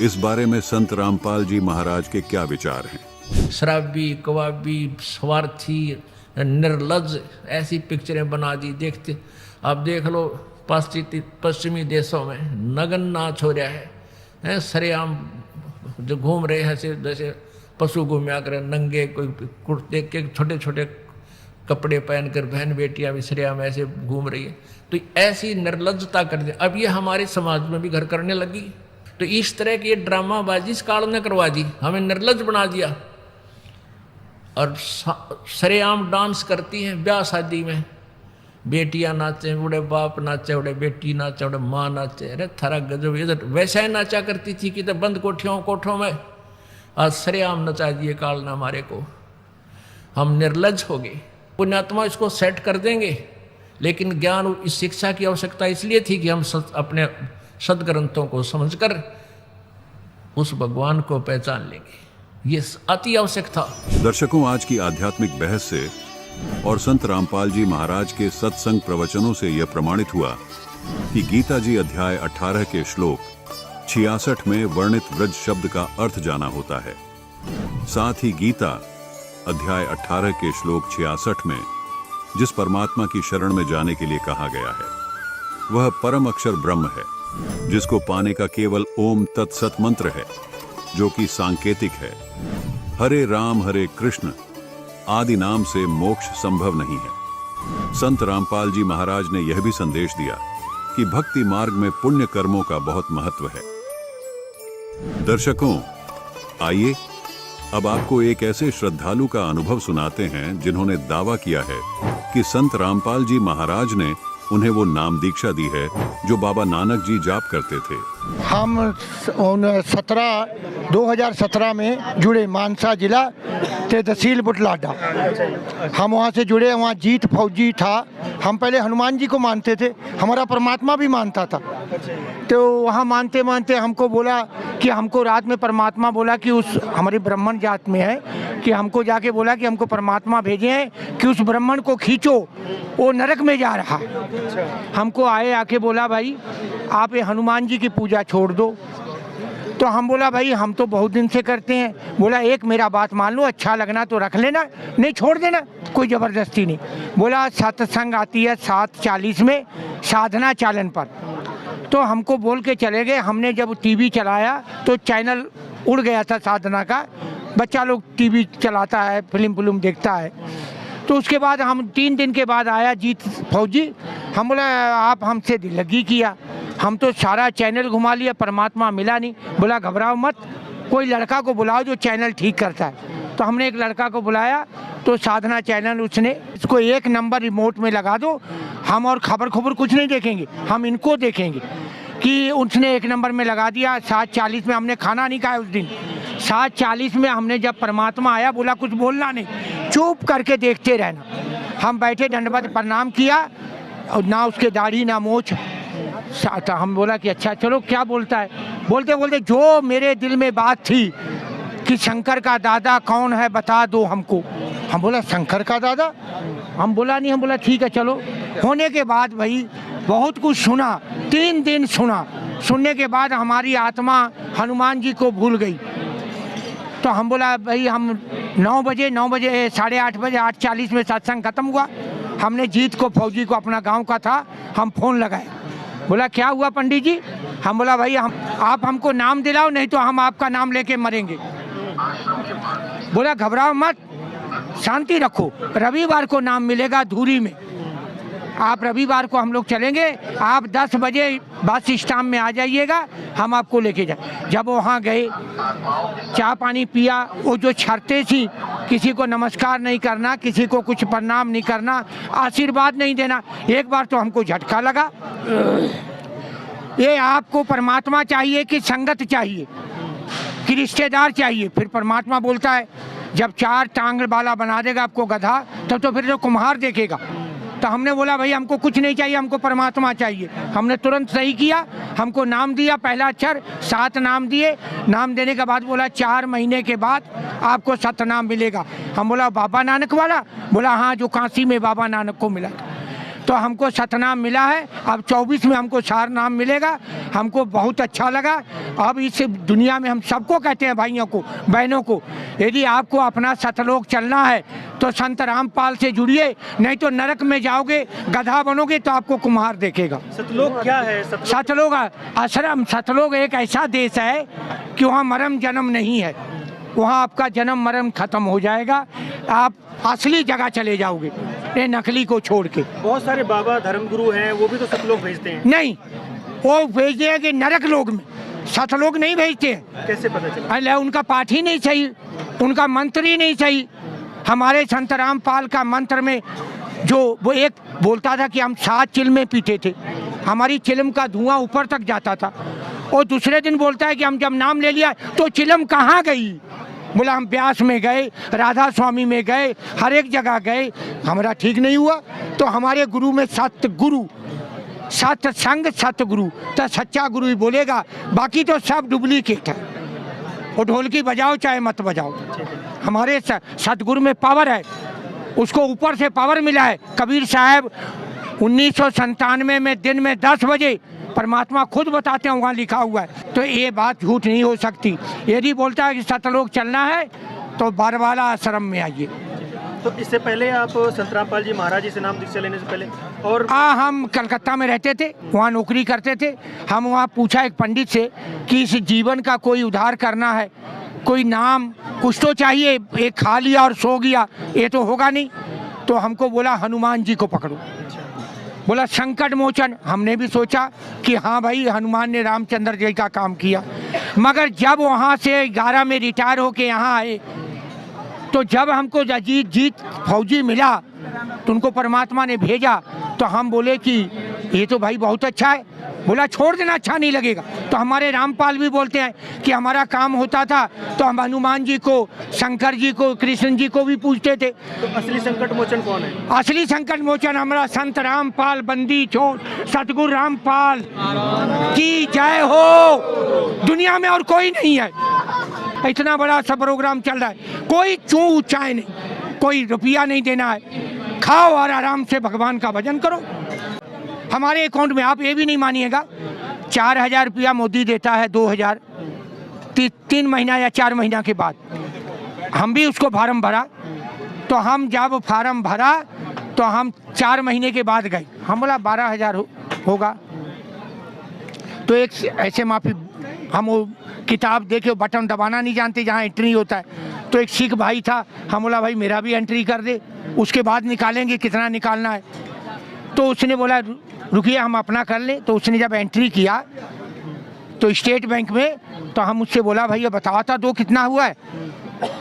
इस बारे में संत रामपाल जी महाराज के क्या विचार हैं। शराबी, कबाबी, स्वार्थी, निर्लज्ज ऐसी पिक्चरें बना दी। देखते आप देख लो पश्चिमी देशों में नग्न नाच हो रहा है, सरेआम जो घूम रहे हैं जैसे पशु घूमया कर नंगे, कोई कुर्ते के छोटे छोटे कपड़े पहनकर बहन बेटियां भी सरेआम ऐसे घूम रही है। तो ऐसी निर्लज्जता कर दी, अब ये हमारे समाज में भी घर करने लगी। तो इस तरह की ड्रामाबाजी इस काल ने करवा दी, हमें निर्लज्ज बना दिया। और सरेआम डांस करती हैं ब्याह शादी में, बेटियां नाचे, बूढ़े बाप नाचे, बूढ़े बेटी नाचे, बूढ़े माँ नाचे। अरे थारा गजब, इधर वैसा ही नाचा करती थी कि तो बंद कोठों में, आज सरेआम नचा दिए काल ने हमारे को। हम निर्लज्ज हो गए। पुण्यात्मा इसको सेट कर देंगे, लेकिन ज्ञान इस शिक्षा की आवश्यकता इसलिए थी कि हम अपने सदग्रंथों को समझकर उस भगवान को पहचान लेंगे। ये अति आवश्यक था। दर्शकों, आज की आध्यात्मिक बहस से और संत रामपाल जी महाराज के सत्संग प्रवचनों से यह प्रमाणित हुआ कि गीता जी अध्याय 18 के श्लोक 66 में वर्णित व्रज शब्द का अर्थ जाना होता है। साथ ही गीता अध्याय 18 के श्लोक 66 में जिस परमात्मा की शरण में जाने के लिए कहा गया है वह परम अक्षर ब्रह्म है, जिसको पाने का केवल ओम तत्सत मंत्र है, जो कि सांकेतिक है। हरे राम हरे कृष्ण आदि नाम से मोक्ष संभव नहीं है। संत रामपाल जी महाराज ने यह भी संदेश दिया कि भक्ति मार्ग में पुण्य कर्मों का बहुत महत्व है। दर्शकों, आइए अब आपको एक ऐसे श्रद्धालु का अनुभव सुनाते हैं जिन्होंने दावा किया है कि संत रामपाल जी महाराज ने उन्हें वो नाम दीक्षा दी है जो बाबा नानक जी जाप करते थे। हम 2017 में जुड़े, मानसा जिला तहसील बुटलाडा। हम वहाँ से जुड़े, वहाँ जीत फौजी था। हम पहले हनुमान जी को मानते थे, हमारा परमात्मा भी मानता था। तो वहाँ मानते मानते हमको बोला कि हमको रात में परमात्मा बोला कि उस हमारी ब्राह्मण जात में है कि हमको जाके बोला कि हमको परमात्मा भेजे हैं कि उस ब्राह्मण को खींचो, वो नरक में जा रहा। हमको आके बोला भाई आप ये हनुमान जी की पूजा छोड़ दो। तो हम बोला भाई हम तो बहुत दिन से करते हैं। बोला एक मेरा बात मान लो, अच्छा लगना तो रख लेना, नहीं छोड़ देना, कोई ज़बरदस्ती नहीं। बोला सत्संग आती है 7:40 में साधना चालन पर। तो हमको बोल के चले गए। हमने जब टीवी चलाया तो चैनल उड़ गया था साधना का, बच्चा लोग टीवी चलाता है, फिल्म देखता है। तो उसके बाद हम 3 दिन के बाद आया जीत फौजी, हम बोला आप हमसे दिल लगी किया, हम तो सारा चैनल घुमा लिया, परमात्मा मिला नहीं। बोला घबराओ मत, कोई लड़का को बुलाओ जो चैनल ठीक करता है। तो हमने एक लड़का को बुलाया, तो साधना चैनल उसने इसको 1 नंबर रिमोट में लगा दो, हम और खबर कुछ नहीं देखेंगे, हम इनको देखेंगे कि उसने 1 नंबर में लगा दिया। 7:40 में हमने खाना नहीं खाया उस दिन। 7:40 में हमने जब परमात्मा आया, बोला कुछ बोलना नहीं, चुप करके देखते रहना। हम बैठे, दंडवत प्रणाम किया, और ना उसके दाढ़ी ना मूछ। तो हम बोला कि अच्छा चलो क्या बोलता है। बोलते बोलते जो मेरे दिल में बात थी कि शंकर का दादा कौन है बता दो हमको। हम बोला शंकर का दादा, हम बोला नहीं। हम बोला ठीक है चलो। होने के बाद भाई बहुत कुछ सुना, 3 दिन सुना। सुनने के बाद हमारी आत्मा हनुमान जी को भूल गई। तो हम बोला भाई हम 9 बजे 8:30 बजे 8:40 में सत्संग खत्म हुआ। हमने जीत को फौजी को, अपना गांव का था, हम फ़ोन लगाए। बोला क्या हुआ पंडित जी? हम बोला भाई आप हमको नाम दिलाओ, नहीं तो हम आपका नाम लेके मरेंगे। बोला घबराओ मत, शांति रखो, रविवार को नाम मिलेगा धूरी में। आप रविवार को हम लोग चलेंगे, आप 10 बजे बस स्टैंड में आ जाइएगा, हम आपको लेके जाए। जब वहाँ गए, चाय पानी पिया, वो जो शर्तें थी, किसी को नमस्कार नहीं करना, किसी को कुछ प्रणाम नहीं करना, आशीर्वाद नहीं देना। एक बार तो हमको झटका लगा। ये आपको परमात्मा चाहिए कि संगत चाहिए कि रिश्तेदार चाहिए? फिर परमात्मा बोलता है जब 4 टांग वाला बना देगा आपको गधा, तब तो फिर जो कुम्हार देखेगा। तो हमने बोला भाई हमको कुछ नहीं चाहिए, हमको परमात्मा चाहिए। हमने तुरंत सही किया, हमको नाम दिया, पहला अक्षर 7 नाम दिए। नाम देने के बाद बोला 4 महीने के बाद आपको 7 नाम मिलेगा। हम बोला बाबा नानक वाला? बोला हाँ, जो काशी में बाबा नानक को मिला था। तो हमको 7 नाम मिला है, अब 24 में हमको 4 नाम मिलेगा। हमको बहुत अच्छा लगा। अब इस दुनिया में हम सबको कहते हैं, भाइयों को बहनों को, यदि आपको अपना सतलोक चलना है तो संत रामपाल से जुड़िए, नहीं तो नरक में जाओगे, गधा बनोगे तो आपको कुम्हार देखेगा। सतलोक क्या है? सतलोक आश्रम, सतलोक एक ऐसा देश है कि वहाँ मरण जन्म नहीं है। वहाँ आपका जन्म मरण खत्म हो जाएगा, आप असली जगह चले जाओगे, ये नकली को छोड़ के। बहुत सारे बाबा धर्मगुरु हैं, वो भी तो सतलोक भेजते हैं। नहीं, वो भेजते हैं कि नरक लोक में, सतलोक नहीं भेजते हैं। कैसे पता चला? अरे उनका पाठ ही नहीं सही, उनका मंत्र ही नहीं सही। हमारे संत रामपाल का मंत्र में जो वो एक बोलता था कि हम 7 चिलमें पीते थे, हमारी चिलम का धुआं ऊपर तक जाता था। और दूसरे दिन बोलता है कि हम जब नाम ले लिया तो चिलम कहाँ गई? बोला हम ब्यास में गए, राधा स्वामी में गए, हर एक जगह गए, हमारा ठीक नहीं हुआ। तो हमारे गुरु में सतगुरु, सत्संग सतगुरु, तो सच्चा गुरु ही बोलेगा, बाकी तो सब डुप्लीकेट है। वो ढोलकी बजाओ चाहे मत बजाओ, हमारे सतगुरु में पावर है, उसको ऊपर से पावर मिला है। कबीर साहब 1997 में दिन में 10 बजे परमात्मा खुद बताते हैं, वहाँ लिखा हुआ है। तो ये बात झूठ नहीं हो सकती। यदि बोलता है कि सतलोक चलना है तो बारवाला आश्रम में आइए। तो इससे पहले आप संत रामपाल जी महाराज जी से नाम दीक्षा लेने से पहले और हम कलकत्ता में रहते थे, वहाँ नौकरी करते थे। हम वहाँ पूछा एक पंडित से कि इस जीवन का कोई उद्धार करना है, कोई नाम कुछ तो चाहिए, एक खा लिया और सो गया ये तो होगा नहीं। तो हमको बोला हनुमान जी को पकड़ो। बोला संकट मोचन। हमने भी सोचा कि हाँ भाई हनुमान ने रामचंद्र जी का काम किया। मगर जब वहाँ से 11 में रिटायर होके यहाँ आए, तो जब हमको जीत फौजी मिला तो उनको परमात्मा ने भेजा, तो हम बोले कि ये तो भाई बहुत अच्छा है। बोला छोड़ देना, अच्छा नहीं लगेगा। तो हमारे रामपाल भी बोलते हैं कि हमारा काम होता था तो हम हनुमान जी को, शंकर जी को, कृष्ण जी को भी पूछते थे। तो असली संकट मोचन कौन है? असली संकट मोचन हमारा संत रामपाल बंदी छोड़ सतगुरु रामपाल की जय हो। दुनिया में और कोई नहीं है। इतना बड़ा सा प्रोग्राम चल रहा है, कोई चूं चाय नहीं, कोई रुपया नहीं देना है, खाओ और आराम से भगवान का भजन करो। हमारे अकाउंट में आप ये भी नहीं मानिएगा 4000 रुपया मोदी देता है, 2000 3 महीना या 4 महीना के बाद। हम भी उसको फार्म भरा, तो हम जब फार्म भरा तो हम 4 महीने के बाद गए। हम बोला 12,000 होगा। तो एक ऐसे माफी, हम वो किताब देखे बटन दबाना नहीं जानते जहाँ एंट्री होता है, तो एक सिख भाई था, हम बोला भाई मेरा भी एंट्री कर दे, उसके बाद निकालेंगे कितना निकालना है। तो उसने बोला रुकिए हम अपना कर लें। तो उसने जब एंट्री किया तो स्टेट बैंक में, तो हम उससे बोला भैया बताओ था दो कितना हुआ है,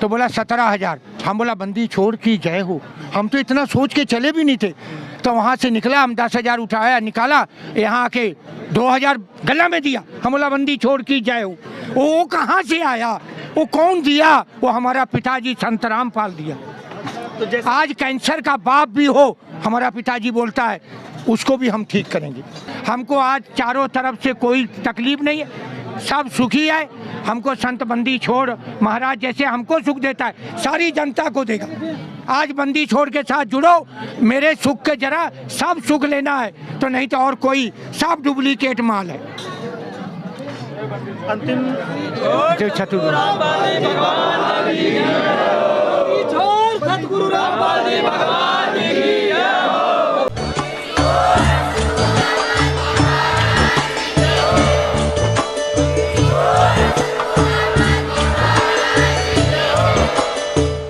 तो बोला 17,000। हम बोला बंदी छोड़ की जय हो, हम तो इतना सोच के चले भी नहीं थे। तो वहाँ से निकला, हम 10,000 उठाया, निकाला, यहाँ आके 2,000 गला में दिया। हम बोला बंदी छोड़ की जय हो। वो कहाँ से आया, वो कौन दिया? वो हमारा पिताजी संत रामपाल दिया। तो आज कैंसर का बाप भी हो, हमारा पिताजी बोलता है उसको भी हम ठीक करेंगे। हमको आज चारों तरफ से कोई तकलीफ नहीं है, सब सुखी है। हमको संत बंदी छोड़ महाराज जैसे हमको सुख देता है, सारी जनता को देगा। आज बंदी छोड़ के साथ जुड़ो, मेरे सुख के जरा सब सुख लेना है, तो नहीं तो और कोई सब डुप्लीकेट माल है। अंतिम जय सतगुरु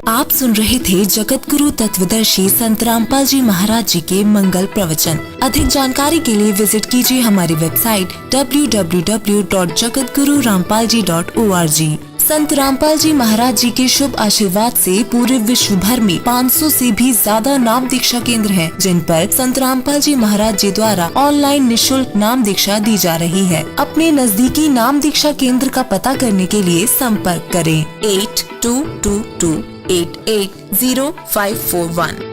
आप सुन रहे थे जगत गुरु तत्वदर्शी संत रामपाल जी महाराज जी के मंगल प्रवचन। अधिक जानकारी के लिए विजिट कीजिए हमारी वेबसाइट www.jagatgururampalji.org। संत रामपाल जी महाराज जी के शुभ आशीर्वाद से पूरे विश्व भर में 500 से भी ज्यादा नाम दीक्षा केंद्र हैं, जिन पर संत रामपाल जी महाराज जी द्वारा ऑनलाइन निशुल्क नाम दीक्षा दी जा रही है। अपने नजदीकी नाम दीक्षा केंद्र का पता करने के लिए संपर्क करें 8222880541।